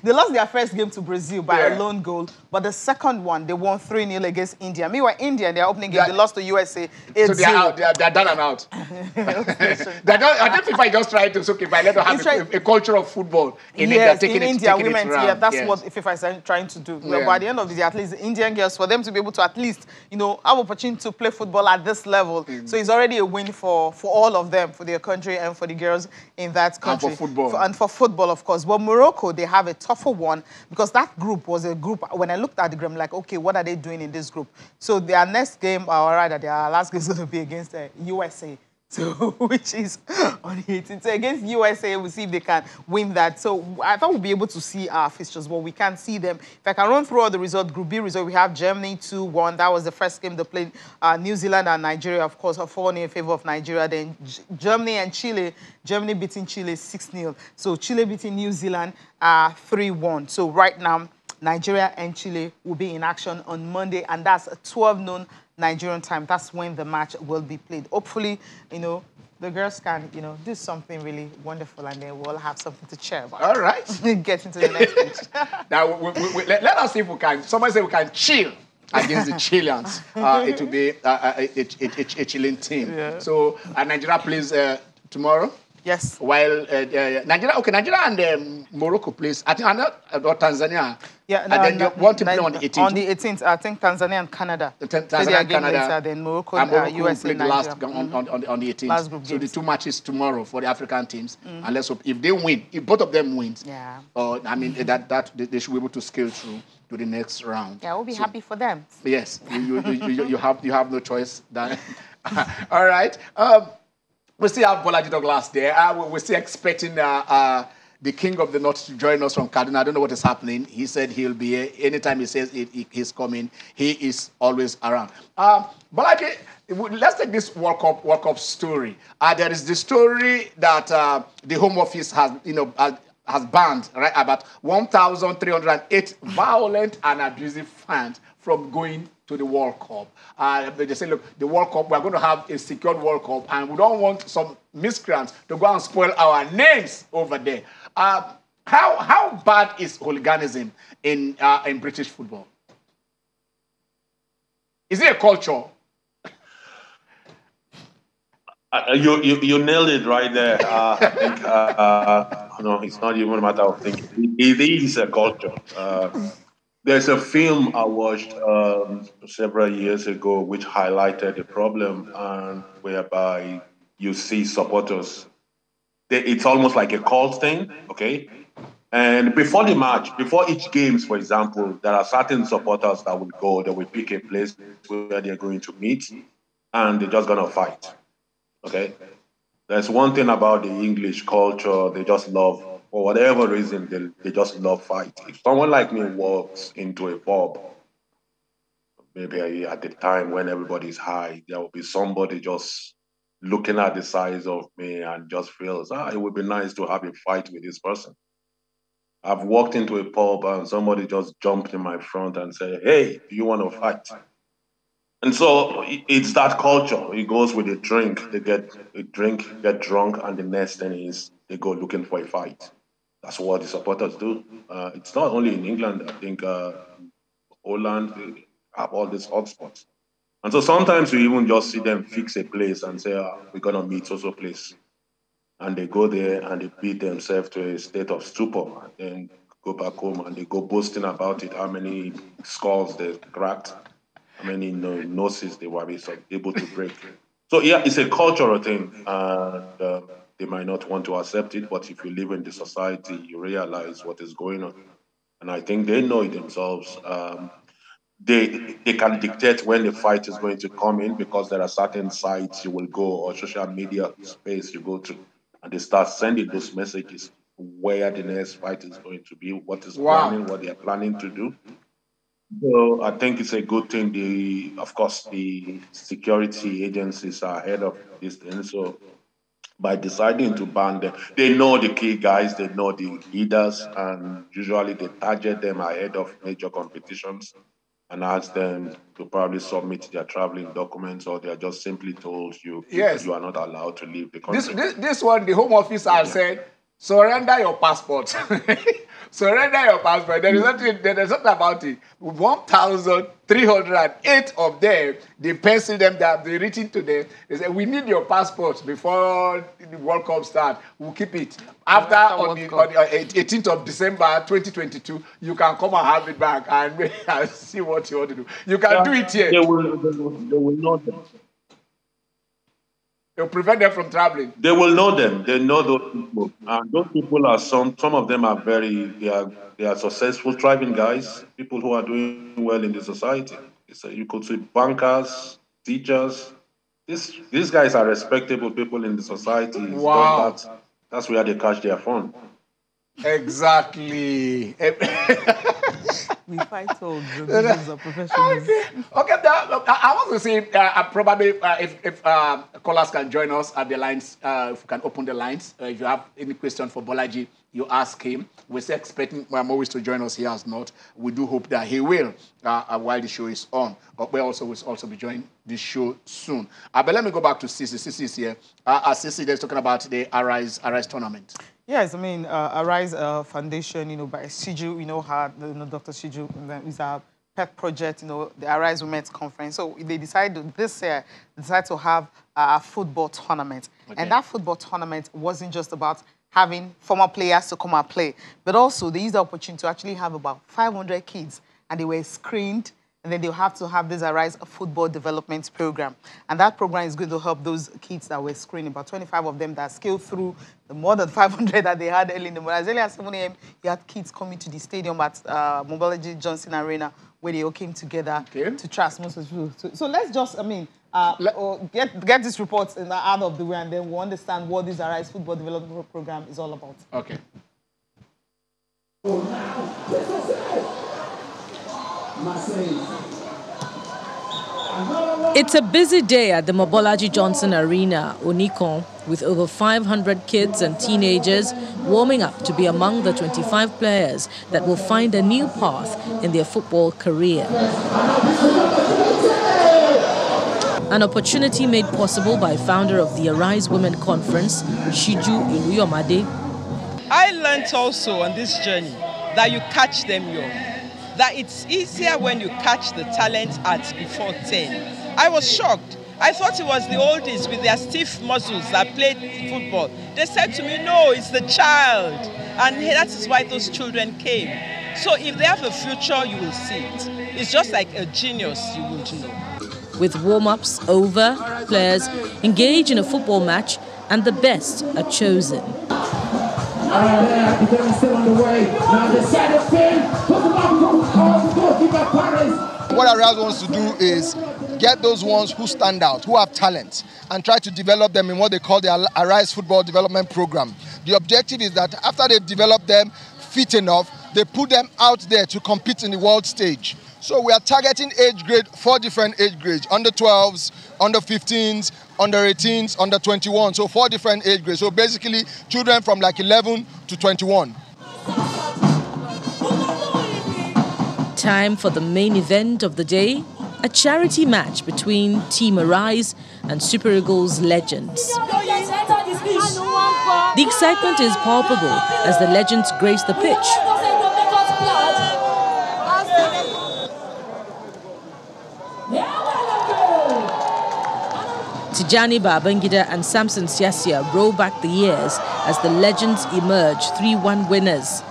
They lost their first game to Brazil by a lone goal. But But the second one, they won 3-0 against India. Meanwhile, India, in their opening game, Yeah. they lost to USA 8-0. So they are out. They are done and out. I think FIFA just trying to say, okay, but let them have a culture of football in India, taking India, taking women, it round. yeah, that's Yes. what FIFA is trying to do. Yeah. But at the end of the day, at least the Indian girls, for them to be able to at least, you know, have opportunity to play football at this level. So it's already a win for all of them, for their country and for the girls in that country. And for football. And for football, of course. But Morocco, they have a tougher one because that group was a group, when I looked at the group, I'm like, okay, what are they doing in this group? So their next game, or rather their last game is going to be against USA. So, which is on the 18th. So against USA, we'll see if they can win that. So I thought we'll be able to see our fixtures, but we can't see them. If I can run through all the results, Group B result, we have Germany 2-1. That was the first game they played. New Zealand and Nigeria, of course, are 4-0 in favor of Nigeria. Then Germany and Chile, Germany beating Chile 6-0. So Chile beating New Zealand 3-1. So right now, Nigeria and Chile will be in action on Monday, and that's 12 noon Nigerian time. That's when the match will be played. Hopefully, you know, the girls can, you know, do something really wonderful, and then we'll have something to cheer about. All right. Get into the next stage. Now, let us see if we can. Somebody say we can chill against the Chileans. It will be a Chilean team. Yeah. So Nigeria plays tomorrow. Yes. While Nigeria and Morocco plays. I think or Tanzania. Yeah, and then they want to play on the 18th. On the 18th, I think Tanzania and Canada. Tanzania and Canada. Later, then Morocco and and Morocco USA play the last on the 18th. Last group so the games. 2 matches tomorrow for the African teams. And let's hope if they win, if both of them wins, Yeah. I mean that they should be able to scale through to the next round. Yeah, we'll be happy for them. Yes, you have no choice. All right. We still have Bolaji Douglas there. We're still expecting the King of the North to join us from Kaduna. I don't know what is happening. He said he'll be here. Anytime he says he's coming, he is always around. Bolaji, let's take this World Cup story. There is the story that the Home Office has banned, right, about 1,308 violent and abusive fans from going to the World Cup. They say, look, the World Cup, we're going to have a secured World Cup, and we don't want some miscreants to go and spoil our names over there. How bad is hooliganism in British football? Is it a culture? You nailed it right there. I think no, it's not even a matter of thinking. It is a culture. There's a film I watched several years ago which highlighted the problem, and whereby you see supporters. It's almost like a cult thing, okay? And before the match, before each games, for example, there are certain supporters that will go, they will pick a place where they're going to meet, and they're just going to fight, okay? There's one thing about the English culture, they just love, for whatever reason, they just love fight. If someone like me walks into a pub, maybe at the time when everybody's high, there will be somebody just looking at the size of me and just feels, it would be nice to have a fight with this person. I've walked into a pub and somebody just jumped in my front and said, hey, do you want to fight? And so it's that culture. It goes with a drink. They get a drink, get drunk, and the next thing is they go looking for a fight. That's what the supporters do. It's not only in England. I think Holland, they have all these hotspots. And so sometimes we even just see them fix a place and say, we're going to meet also place. And they go there and they beat themselves to a state of stupor and then go back home and they go boasting about it, how many skulls they cracked, how many noses they were able to break. So yeah, it's a cultural thing. And they might not want to accept it, but if you live in the society, you realize what is going on. And I think they know it themselves. They can dictate when the fight is going to come in because there are certain sites you will go or social media space you go to, and they start sending those messages where the next fight is going to be, what is planning, what they are planning to do. So I think it's a good thing. Of course, the security agencies are ahead of this thing. So by deciding to ban them, they know the key guys, they know the leaders, and usually they target them ahead of major competitions and ask them to probably submit their traveling documents, or they are just simply told you are not allowed to leave the country. This one, the Home Office has said, surrender your passport. Surrender your passport. There is something about it. 1,308 of them, they pencil them down, they written to them. They say, we need your passport before the World Cup starts. We'll keep it. After on the 18th of December 2022, you can come and have it back and see what you want to do. You can do it here. They will know them. They'll prevent them from traveling. They will know them. They know those people. And those people are some of them are they are successful, thriving guys, people who are doing well in the society. You could see bankers, teachers. These guys are respectable people in the society. Wow. That's where they catch their fun. Exactly. We fight all the of professionalism. Okay, I want to see probably if callers can join us at the lines, if we can open the lines. If you have any question for Bolaji, you ask him. We're still expecting Maurice to join us. He has not. We do hope that he will while the show is on. But we will also be joining the show soon. But let me go back to Sisi. Sisi is here. Sisi is talking about the Arise tournament. Yes, I mean, Arise Foundation, by Shiju, Dr. Shiju, is our pet project, the Arise Women's Conference. So they decided this year, to have a football tournament. Okay. And that football tournament wasn't just about having former players to come and play, but also they used the opportunity to actually have about 500 kids, and they were screened, and then they'll have to have this Arise Football Development Program. And that program is going to help those kids that were screened, about 25 of them that scaled through the more than 500 that they had early in the morning. As early as 7 a.m., you had kids coming to the stadium at Mobology Johnson Arena, where they all came together to trust most of you. So let's just, get this report out of the way, and then we'll understand what this Arise Football Development Program is all about. Okay. It's a busy day at the Mobology Johnson Arena, Onikon, with over 500 kids and teenagers warming up to be among the 25 players that will find a new path in their football career. An opportunity made possible by founder of the Arise Women Conference, Shiju Iluyomade. I learned also on this journey that you catch them young. That it's easier when you catch the talent at before 10. I was shocked. I thought it was the oldies with their stiff muscles that played football. They said to me, no, it's the child. And that is why those children came. So if they have a future, you will see it. It's just like a genius, you would know. With warm-ups over, players engage in a football match and the best are chosen. What Arise wants to do is get those ones who stand out, who have talent, and try to develop them in what they call the Arise Football Development Program. The objective is that after they've developed them fit enough, they put them out there to compete in the world stage. So we are targeting four different age grades: under 12s, under 15s, under 18s, under 21. So 4 different age grades. So basically children from like 11 to 21. Time for the main event of the day, a charity match between Team Arise and Super Eagles legends. The excitement is palpable as the legends grace the pitch. Tijani Babangida and Samson Siasia roll back the years as the legends emerge 3-1 winners.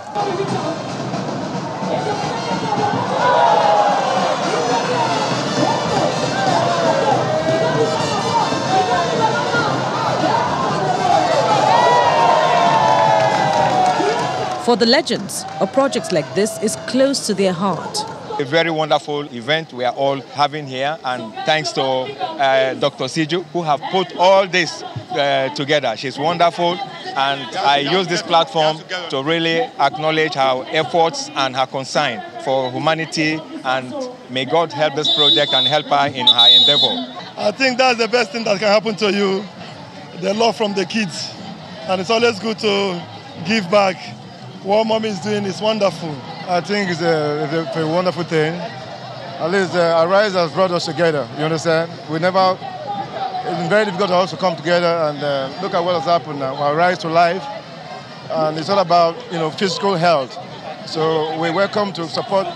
For the legends, a project like this is close to their heart. A very wonderful event we are all having here, and thanks to Dr. Siju, who have put all this together. She's wonderful, and I use this platform to really acknowledge her efforts and her concern for humanity, and may God help this project and help her in her endeavor. I think that's the best thing that can happen to you, the love from the kids, and it's always good to give back. What Mommy is doing is wonderful. I think it's a wonderful thing. At least Arise has brought us together, you understand? It's been very difficult to also come together and look at what has happened now. Arise to life, and it's all about, physical health. So we're welcome to support,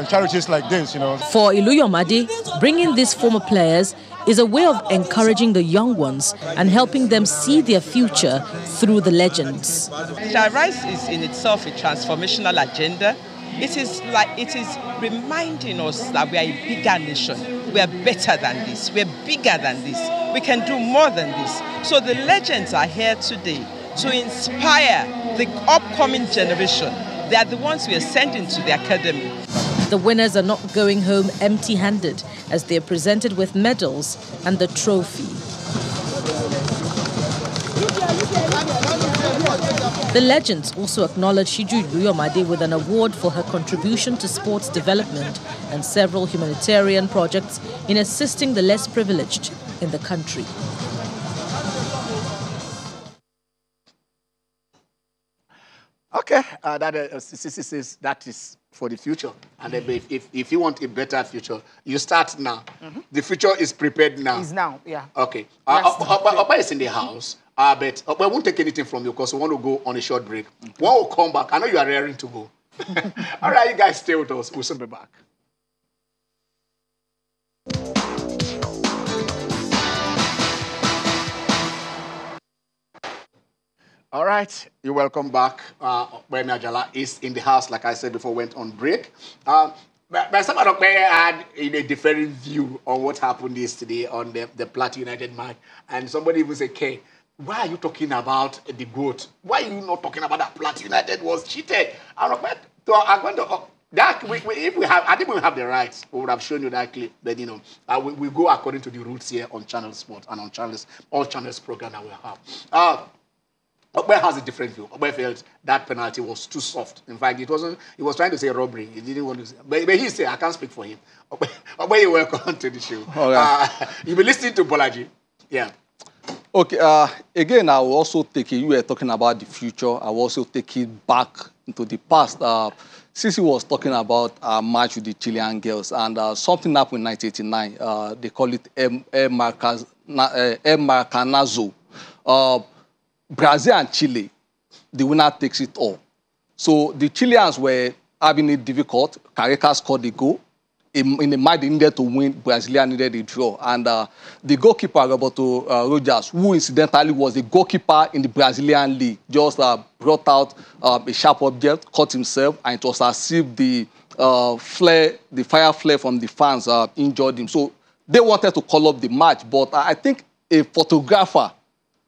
charities like this, For Iluyomade, bringing these former players is a way of encouraging the young ones and helping them see their future through the legends. The Rise is in itself a transformational agenda. It is reminding us that we are a bigger nation. We are better than this. We are bigger than this. We can do more than this. So the legends are here today to inspire the upcoming generation. They are the ones we are sending to the academy. The winners are not going home empty-handed as they are presented with medals and the trophy. The legends also acknowledge Shiju Iluyomade with an award for her contribution to sports development and several humanitarian projects in assisting the less privileged in the country. Okay, that is for the future. And if you want a better future, you start now. The future is prepared now. Is now, yeah. Okay. Oba is in the house. But Oba won't take anything from you because we want to go on a short break. When we'll come back, I know you are raring to go. All right, you guys stay with us. We'll soon be back. All right, you're welcome back. Wemi Ajala is in the house, like I said before, went on break. But some of had a different view on what happened yesterday on the Plateau United match. And somebody even said, "Kay, why are you talking about the GOAT? Why are you not talking about that Plateau United was cheated?" I'm going to... if we have, I think we have the rights. We would have shown you that clip. But we go according to the rules here on Channel Sport and on all channels program that we have. Obe has a different view. Obe felt that penalty was too soft. In fact, he was trying to say robbery. He didn't want to say. But he said, I can't speak for him. Obe, you're welcome to the show. Okay. You'll be listening to Bolaji. Yeah. Okay. Again, I will also take it. You were talking about the future. I will also take it back into the past. Sisi was talking about a match with the Chilean girls, and something happened in 1989. They call it El Maracanazo. Brazil and Chile, the winner takes it all. So the Chileans were having it difficult. Caracas scored the goal. In the match, they needed to win. Brazilian needed a draw. And the goalkeeper, Roberto Rogers, who incidentally was the goalkeeper in the Brazilian league, just brought out a sharp object, cut himself, and it was as if the fire flare from the fans injured him. So they wanted to call up the match, but I think a photographer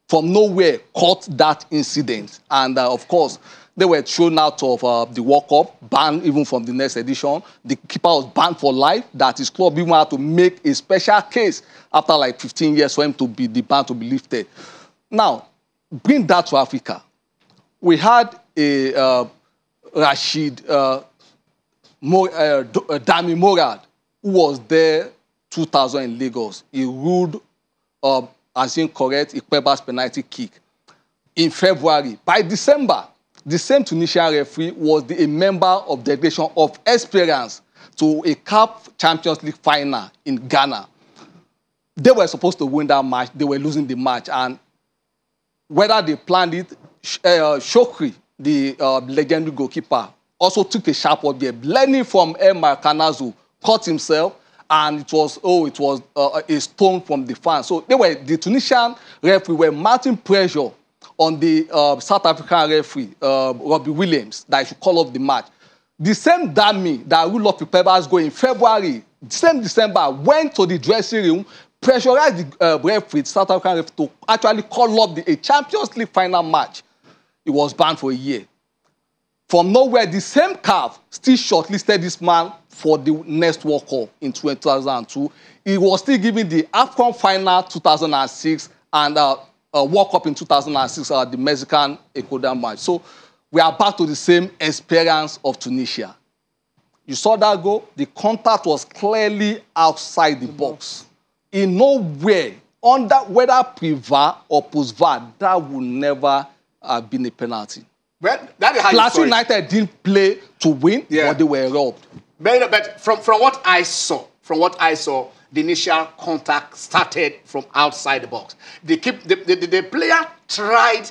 from nowhere caught that incident. And, of course, they were thrown out of the World Cup, banned even from the next edition. The keeper was banned for life. That his club even had to make a special case after like 15 years for him to be the ban to be lifted. Now, bring that to Africa. We had a Rashid Dami Morad, who was there 2000 in Lagos. He ruled as incorrect Ikpeba's penalty kick in February. By December, the same Tunisian referee was a member of the delegation of Esperance to a CAF Champions League final in Ghana. They were supposed to win that match. They were losing the match. And whether they planned it, Shokri, the legendary goalkeeper, also took a sharp object, learning from El Maracanazo, cut himself, and it was a stone from the fans. So the Tunisian referee were mounting pressure on the South African referee, Robbie Williams, that he should call off the match. The same Dami that ruled off Ikpeba's goal in February, same December, went to the dressing room, pressurized the referee, South African referee, to actually call off a Champions League final match. It was banned for a year. From nowhere, the same CAF still shortlisted this man for the next World Cup in 2002. He was still given the AFCON final 2006 and World Cup in 2006, the Mexican Ecuador match. So we are back to the same experience of Tunisia. You saw that goal? The contact was clearly outside the box. In nowhere, whether pre-VAR or post-VAR, that would never have been a penalty. Well, that is how Plateau United didn't play to win, but they were robbed. But from what I saw, the initial contact started from outside the box. The player tried,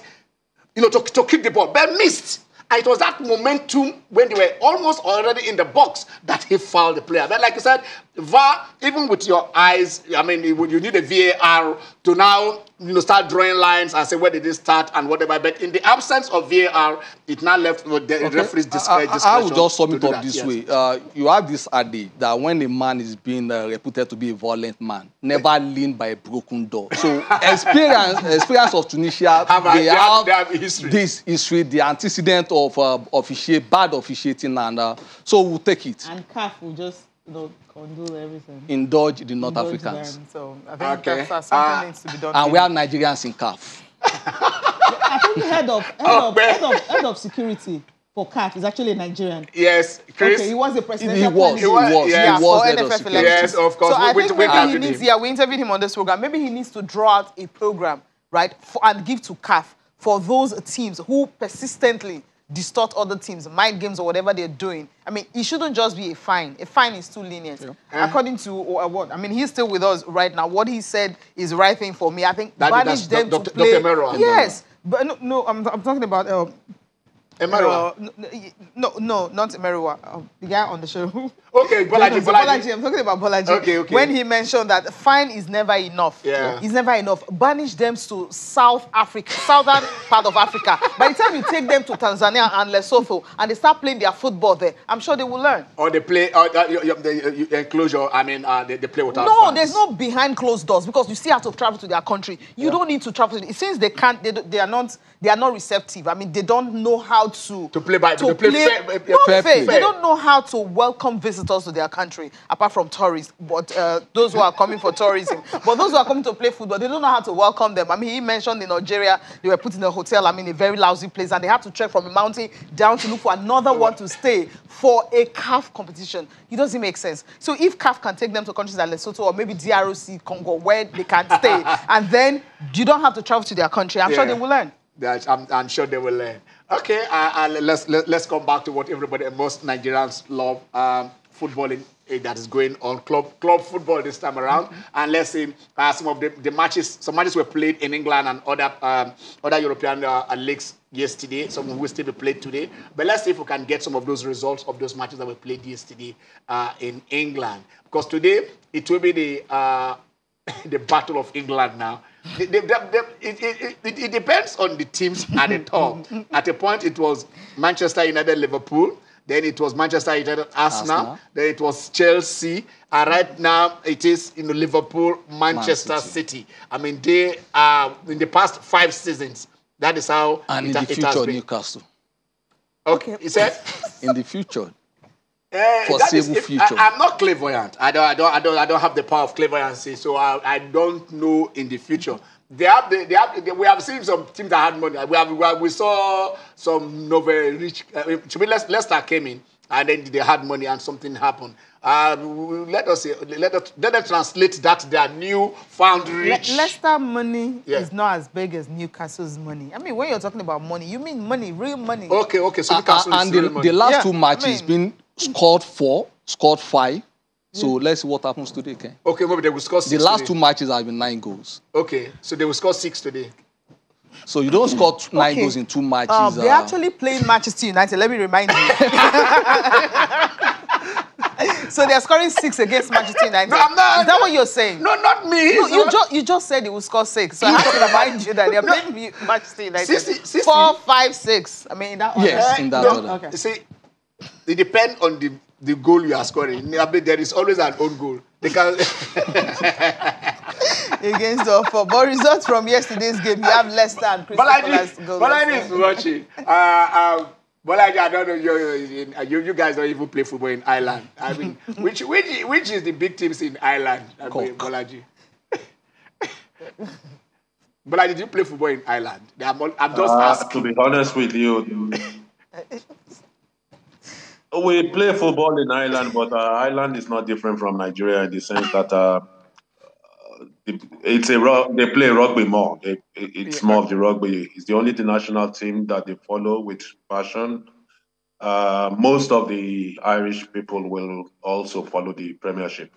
to kick the ball, but missed. And it was that momentum when they were almost already in the box that he fouled the player. But like I said, VAR, even with your eyes, I mean, you need a VAR to now start drawing lines and say where did it start and whatever. But in the absence of VAR, it now left with the referee's discretion. I will just sum it up this way. You have this adage that when a man is being reputed to be a violent man, never lean by a broken door. So experience of Tunisia, they have history. This history, the antecedent of bad officiating, and so we'll take it. And CAF will just condole everything. Indulge the North Africans. Them. So I think that's something needs to be done. And we have Nigerians in CAF. I think the head of security for CAF is actually a Nigerian. Yes, Chris. Okay, he was the presidential candidate. He was for NFF elections. Yes, of course. So I think maybe he needs, we interviewed him on this program. Maybe he needs to draw out a program, right, and give to CAF for those teams who persistently distort other teams, mind games or whatever they're doing. I mean, it shouldn't just be a fine. A fine is too lenient. Yeah. According to what? I mean, he's still with us right now. What he said is the right thing for me. I think banish them to play. Dr. Mero, yes, but no, I'm talking about Emeruwa. No, not Emeruwa. The guy on the show. Okay, Bolaji. I'm talking about Bolaji. Okay. When he mentioned that fine is never enough. Yeah. It's never enough. Banish them to South Africa, southern part of Africa. By the time you take them to Tanzania and Lesotho and they start playing their football there, I'm sure they will learn. Or they play, the enclosure, I mean, they play without No, fans. there's no behind closed doors because you still have to travel to their country. You don't need to travel. Since they can't, they are not receptive. I mean, they don't know how to play fair. They don't know how to welcome visitors to their country, apart from tourists. But those who are coming for tourism, but those who are coming to play football, they don't know how to welcome them. I mean, he mentioned in Algeria they were put in a hotel. I mean, a very lousy place, and they had to trek from a mountain down to look for another one to stay for a CAF competition. It doesn't make sense. So if CAF can take them to countries like Lesotho or maybe DRC, Congo, where they can stay, and then you don't have to travel to their country, I'm sure they will learn. I'm sure they will learn. Okay, let's come back to what most Nigerians love, footballing that is going on, club football this time around. And let's see some of the matches. Some matches were played in England and other European leagues yesterday. Some will still be played today. But let's see if we can get some of those results of those matches that were played yesterday in England. Because today it will be the Battle of England now. It depends on the teams at the top. At a point, it was Manchester United, Liverpool. Then it was Manchester United, Arsenal. Then it was Chelsea. And right now, it is Liverpool, Manchester City. I mean, they are in the past 5 seasons. That is how and in the future, Newcastle. Okay, you said in the future. Foreseeable future. I'm not clairvoyant. I don't have the power of clairvoyancy, so I don't know in the future. We have seen some teams that had money. We saw some very rich. Leicester came in and then they had money and something happened. Let us translate that their new found rich. Leicester money is not as big as Newcastle's money. I mean, when you're talking about money, you mean money, real money. Okay. So Newcastle is real money. The last 2 matches been scored 4, scored 5. So let's see what happens today, Ken. Okay, maybe they will score 6 The last today. 2 matches have been 9 goals. Okay, so they will score 6 today. So you don't score 9 goals in 2 matches. They're actually playing Manchester United. Let me remind you. So they're scoring 6 against Manchester United. No, I'm not. Is that what you're saying? No, not me. No, you just said they will score 6. So I have to remind you that they're playing Manchester United. 60. 4, 5, 6. I mean, in that order. Yes, in that order. Okay. You see, it depends on the goal you are scoring. There is always an own goal. They can against the football results from yesterday's game. You have Leicester and Crystal Palace goals. Bolaji is watching. Bolaji, I don't know. You guys don't even play football in Ireland. I mean, which is the big teams in Ireland? Bolaji. Bolaji, did you play football in Ireland? I'm just asking. To be honest with you, we play football in Ireland, but Ireland is not different from Nigeria in the sense that they play rugby more. It's more of the rugby. It's the only national team that they follow with passion. Most of the Irish people will also follow the Premiership.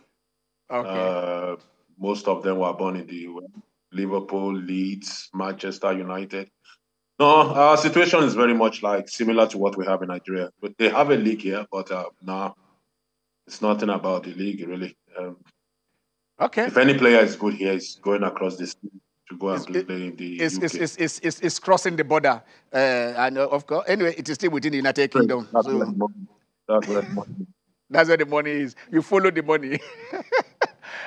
Okay. Most of them were born in the US. Liverpool, Leeds, Manchester United. No, our situation is very much like similar to what we have in Nigeria. But they have a league here, but no, it's nothing about the league really. Okay. If any player is good here, he's going across this to go and play in the UK. It's crossing the border, and of course, anyway, it is still within the United Kingdom. That's So where the money is. that's where the money is. You follow the money.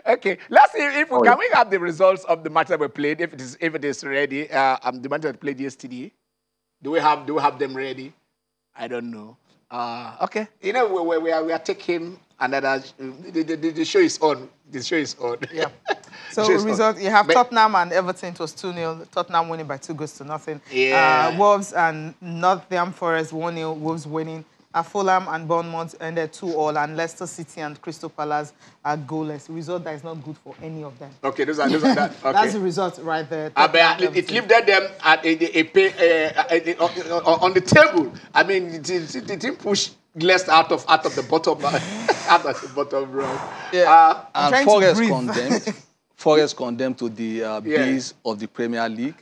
Okay, let's see if we can we have the results of the match that we played. If it is ready, the match that we played yesterday. Do we have them ready? I don't know. Okay, you know we are taking another. The show is on. The show is on. Yeah. So result, you have Tottenham and Everton. It was 2-0. Tottenham winning by 2-0. Yeah. Wolves and Nottingham Forest 1-0. Wolves winning. Fulham and Bournemouth ended 2-2, and Leicester City and Crystal Palace are goalless. Result that is not good for any of them. Okay, those are that. Okay. That's the result right there. It lifted them at on the table. I mean, it didn't push Leicester out of the bottom out of the bottom row. Yeah. And Forest condemned to the base of the Premier League.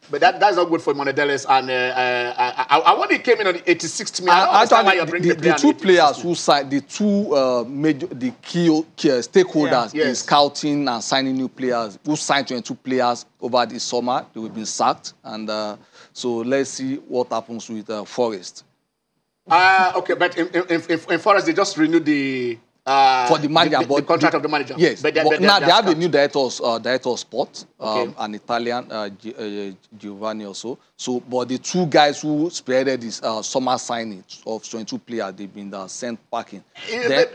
But that's not good for Monedeles. And I want he came in on the 86th minute. I don't understand why you're bringing the two players who signed, the two key stakeholders in scouting and signing new players, who signed 22 players over the summer, they will be sacked. And so let's see what happens with Forest. Okay, but in Forest, they just renewed the... for the manager, the contract of the manager. Yes, but now they have a new director of sport, an Italian, Giovanni also. So, but the two guys who spearheaded this summer signing of 22 players, they've been sent packing. Then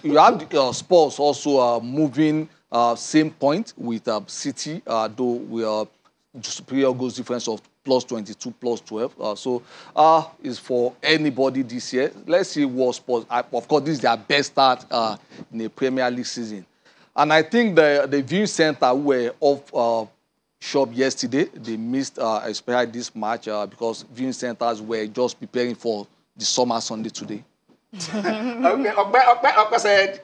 you have Spurs also moving same point with City, though we are superior goals difference of +22, +12. So it's for anybody this year. Let's see what Spurs. Of course, this is their best start in a Premier League season. And I think the viewing center were off shop yesterday. They missed especially this match because viewing centers were just preparing for the summer Sunday today. Okay, Okpa said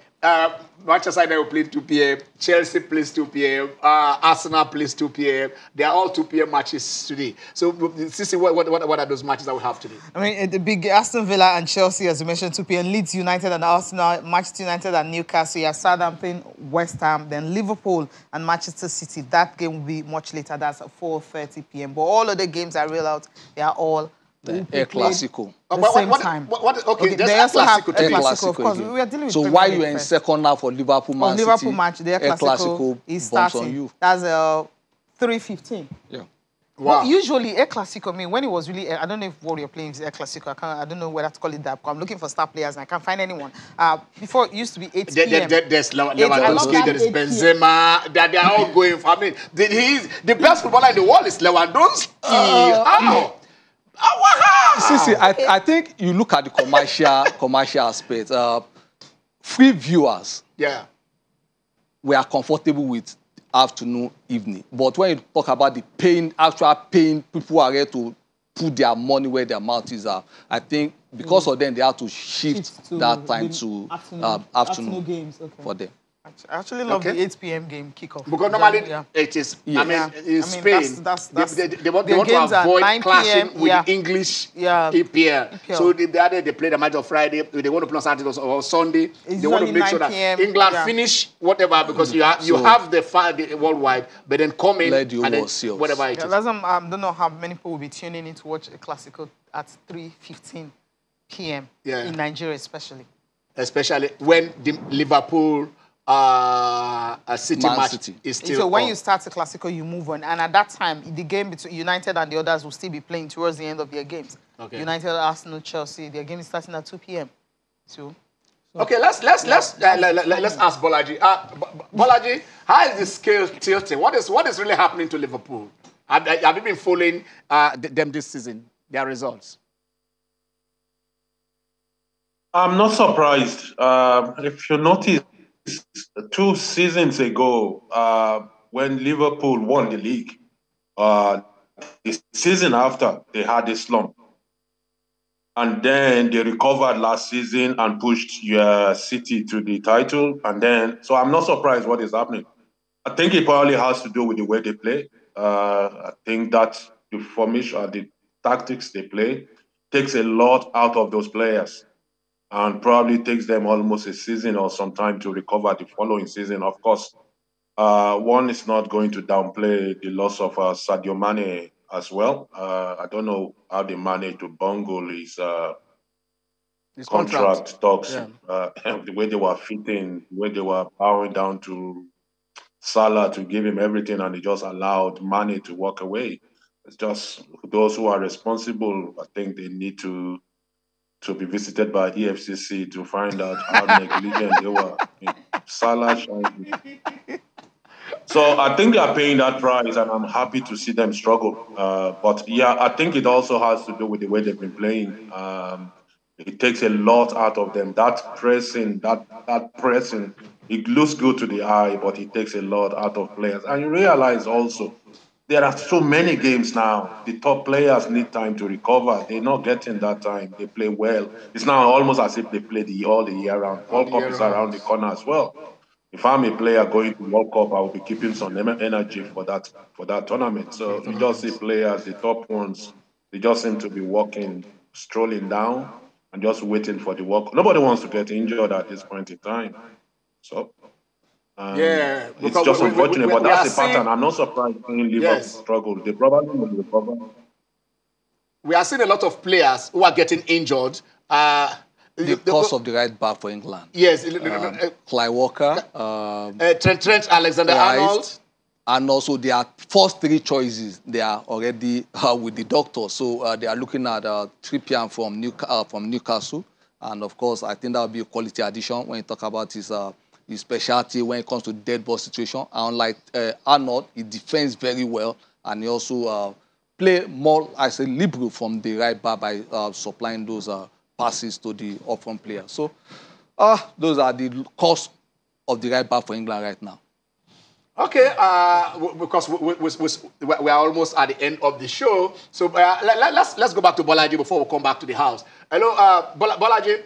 Manchester United will play 2 p.m. Chelsea plays 2 p.m. Arsenal plays 2 p.m. They are all 2 p.m. matches today. So, Sisi, what are those matches that we have today? I mean, the big Aston Villa and Chelsea, as you mentioned, 2 p.m. Leeds United and Arsenal, Manchester United and Newcastle. You have Southampton, West Ham, then Liverpool and Manchester City. That game will be much later. That's at 4:30 p.m. But all of the games I real out, they are all El Clasico. The same time. Okay, they also have El El Clasico, of course. again. We are dealing with so Premier while League you are in first. second half for Liverpool, Man City, Liverpool match, the El Clasico is bumps starting. on you. That's 3:15. Yeah. Wow. But usually, El Clasico, I mean, when it was really, I don't know if what you're playing is El Clasico. I don't know whether to call it that. I'm looking for star players and I can't find anyone. Before, it used to be 8 p.m. There's Lewandowski, there is Benzema. They are all going for, I mean, the best footballer in the world is Lewandowski. See, I think you look at the commercial aspect. Free viewers, we are comfortable with afternoon, evening. But when you talk about the actual pain, people are ready to put their money where their mouth is. I think because of them, they have to shift that time to afternoon games for them. I actually love the 8 p.m. game kickoff. Because normally it is, I mean, in Spain, they want to avoid clashing with the English EPL. So they play the match on Friday. They want to play on Saturday or Sunday. They want to make sure that England finish whatever because you have the worldwide, but then come in and then whatever it is. I don't know how many people will be tuning in to watch a Clasico at 3:15 p.m. in Nigeria, especially. Especially when the Liverpool City match is still so when on. you start the Clasico, you move on. And at that time, the game between United and the others will still be playing towards the end of their games. Okay. United, Arsenal, Chelsea, their game is starting at 2 p.m. So okay, let's ask Bolaji. Bolaji, how is the scale tilting? What is really happening to Liverpool? Have you been following them this season, their results? I'm not surprised. If you notice, 2 seasons ago, when Liverpool won the league, the season after, they had a slump. And then they recovered last season and pushed City to the title. And then, so I'm not surprised what is happening. I think it probably has to do with the way they play. I think that the formation, tactics they play takes a lot out of those players, and probably takes them almost a season or some time to recover the following season. Of course, one is not going to downplay the loss of Sadio Mane as well. I don't know how they managed to bungle his contract talks, the way they were fitting, the way they were bowing down to Salah to give him everything, and they just allowed Mane to walk away. It's just those who are responsible. I think they need to be visited by EFCC to find out how negligent they were. Salah. So I think they are paying that price, and I'm happy to see them struggle. But yeah, I think it also has to do with the way they've been playing. It takes a lot out of them. That pressing, it looks good to the eye, but it takes a lot out of players. And you realize also, there are so many games now. The top players need time to recover. They're not getting that time. They play well. It's now almost as if they play all the year round. World Cup is around the corner as well. If I'm a player going to World Cup, I will be keeping some energy for that tournament. So you just see players, the top ones, they just seem to be strolling down and just waiting for the World Cup. Nobody wants to get injured at this point in time. So it's just unfortunate, but that's the pattern. I'm not surprised seeing Liverpool struggle. They probably will recover. We are seeing a lot of players who are getting injured. Because of the right back for England. Yes. Kyle Walker. Trent Alexander-Arnold. And also their first three choices, they are already with the doctor. So they are looking at Trippier from Newcastle. And of course, I think that will be a quality addition when you talk about his specialty when it comes to dead ball situation. Unlike Arnold, he defends very well. And he also play more as a liberal from the right back by supplying those passes to the up-front player. So those are the cost of the right back for England right now. Okay, because we are almost at the end of the show. So let's go back to Bolaji before we come back to the house. Hello, Bolaji.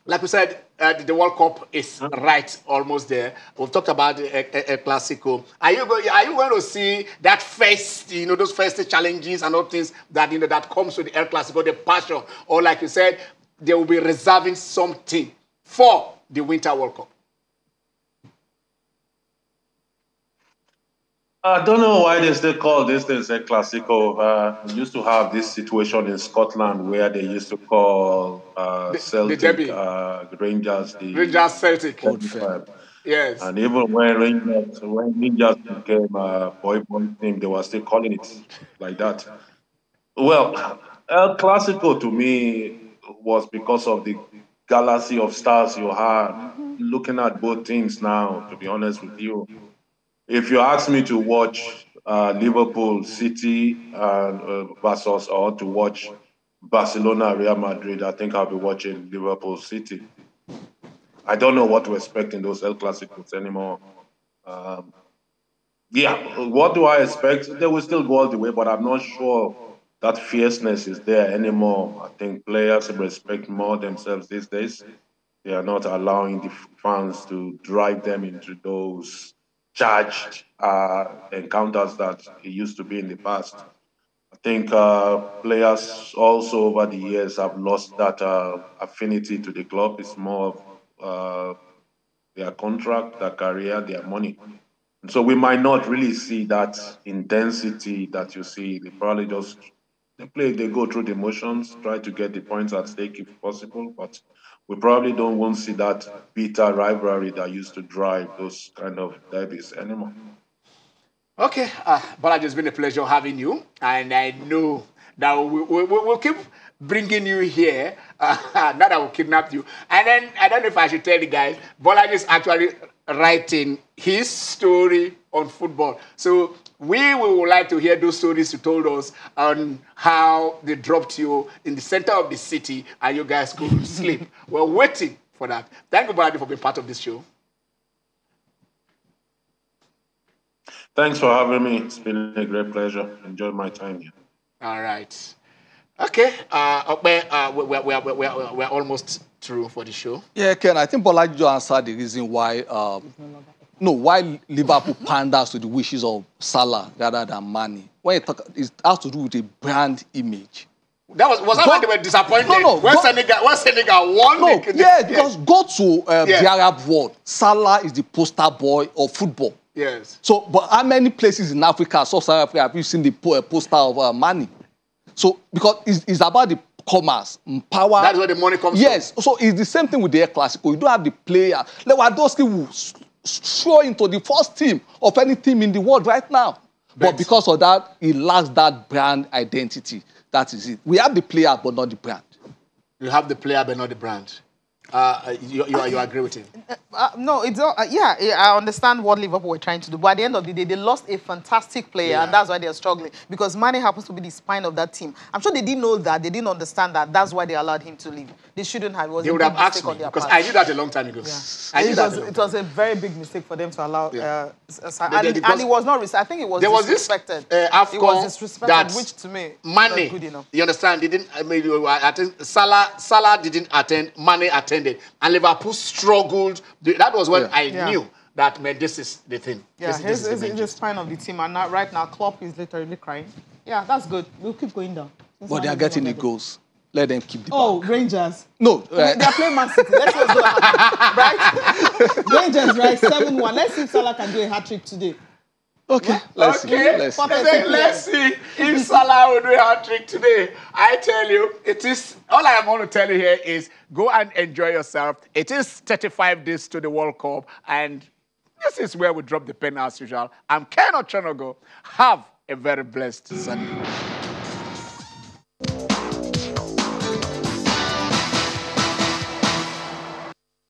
Like we said, the World Cup is right almost there. We've talked about a Clasico. Are you going to see that first, those first challenges and all things that that comes with the El Clasico, the passion, or like you said, they will be reserving something for the Winter World Cup? I don't know why they still call this a Clasico. We used to have this situation in Scotland where they used to call Celtic, the Rangers, Rangers Celtic. Yes. And even when Rangers became a boy team, they were still calling it like that. Well, El Clasico to me was because of the galaxy of stars you had. Looking at both teams now, to be honest with you, if you ask me to watch Liverpool, City, versus or to watch Barcelona, Real Madrid, I think I'll be watching Liverpool, City. I don't know what to expect in those El Clasicos anymore. What do I expect? They will still go all the way, but I'm not sure that fierceness is there anymore. I think players respect more themselves these days. They are not allowing the fans to drive them into those charged encounters that it used to be in the past. I think players also over the years have lost that affinity to the club. It's more of their contract, their career, their money. And so we might not really see that intensity that you see. They probably just they go through the motions, try to get the points at stake if possible, but we probably won't see that bitter rivalry that used to drive those kind of derbies anymore. Okay, Bolaji, it's been a pleasure having you, and I know that we'll keep bringing you here. Not that we'll kidnap you. And then, I don't know if I should tell you guys, Bolaji is actually writing his story on football. So we would like to hear those stories you told us on how they dropped you in the center of the city and you guys couldn't sleep. We're waiting for that. Thank you, Bolaji, for being part of this show. Thanks for having me. It's been a great pleasure. Enjoyed my time here. All right. Okay. We're almost through for the show. Yeah, Ken, I think Bolaji answered the reason why why Liverpool panders to the wishes of Salah rather than Mane. when you talk, it has to do with a brand image. That was that why they were disappointed when Senegal won? No, because go to the Arab world. Salah is the poster boy of football. Yes. So, but how many places in Africa, Sub-Saharan Africa, have you seen the poster of money? So, because it's about the commerce, power. That's where the money comes from. Yes. So, it's the same thing with the El Clasico. You don't have the player. Lewandowski will throw into the first team of any team in the world right now. But because of that, he lacks that brand identity. That is it. We have the player, but not the brand. You have the player, but not the brand. You agree with him? No, it's not. I understand what Liverpool were trying to do, but at the end of the day, they lost a fantastic player, and that's why they're struggling. Because Mane happens to be the spine of that team. I'm sure they didn't know that. They didn't understand that. That's why they allowed him to leave. They shouldn't have. It was they would have asked me because I knew that a long time ago. Yeah. It was a very big mistake for them to allow. And it was not. I think it was disrespected. It was disrespected, which to me Mane, good enough. You understand? I think Salah didn't attend. Mane attended. And Liverpool struggled. That was when I knew that, man, this is the thing. Yeah, he's the spine of the team. And right now, Klopp is literally crying. Yeah, that's good. We'll keep going down. But they are getting the goals. Let them keep the ball. Rangers. No. They are playing Man City. Let's see what's going to happen. Right? Rangers, right? 7-1. Let's see if Salah can do a hat-trick today. Okay, let's see. Let's see if Salah will do a hat-trick today. I tell you, it is, all I am going to tell you here is go and enjoy yourself. It is 35 days to the World Cup, and this is where we drop the pen as usual. I'm Ken Ochonogo. Have a very blessed Sunday.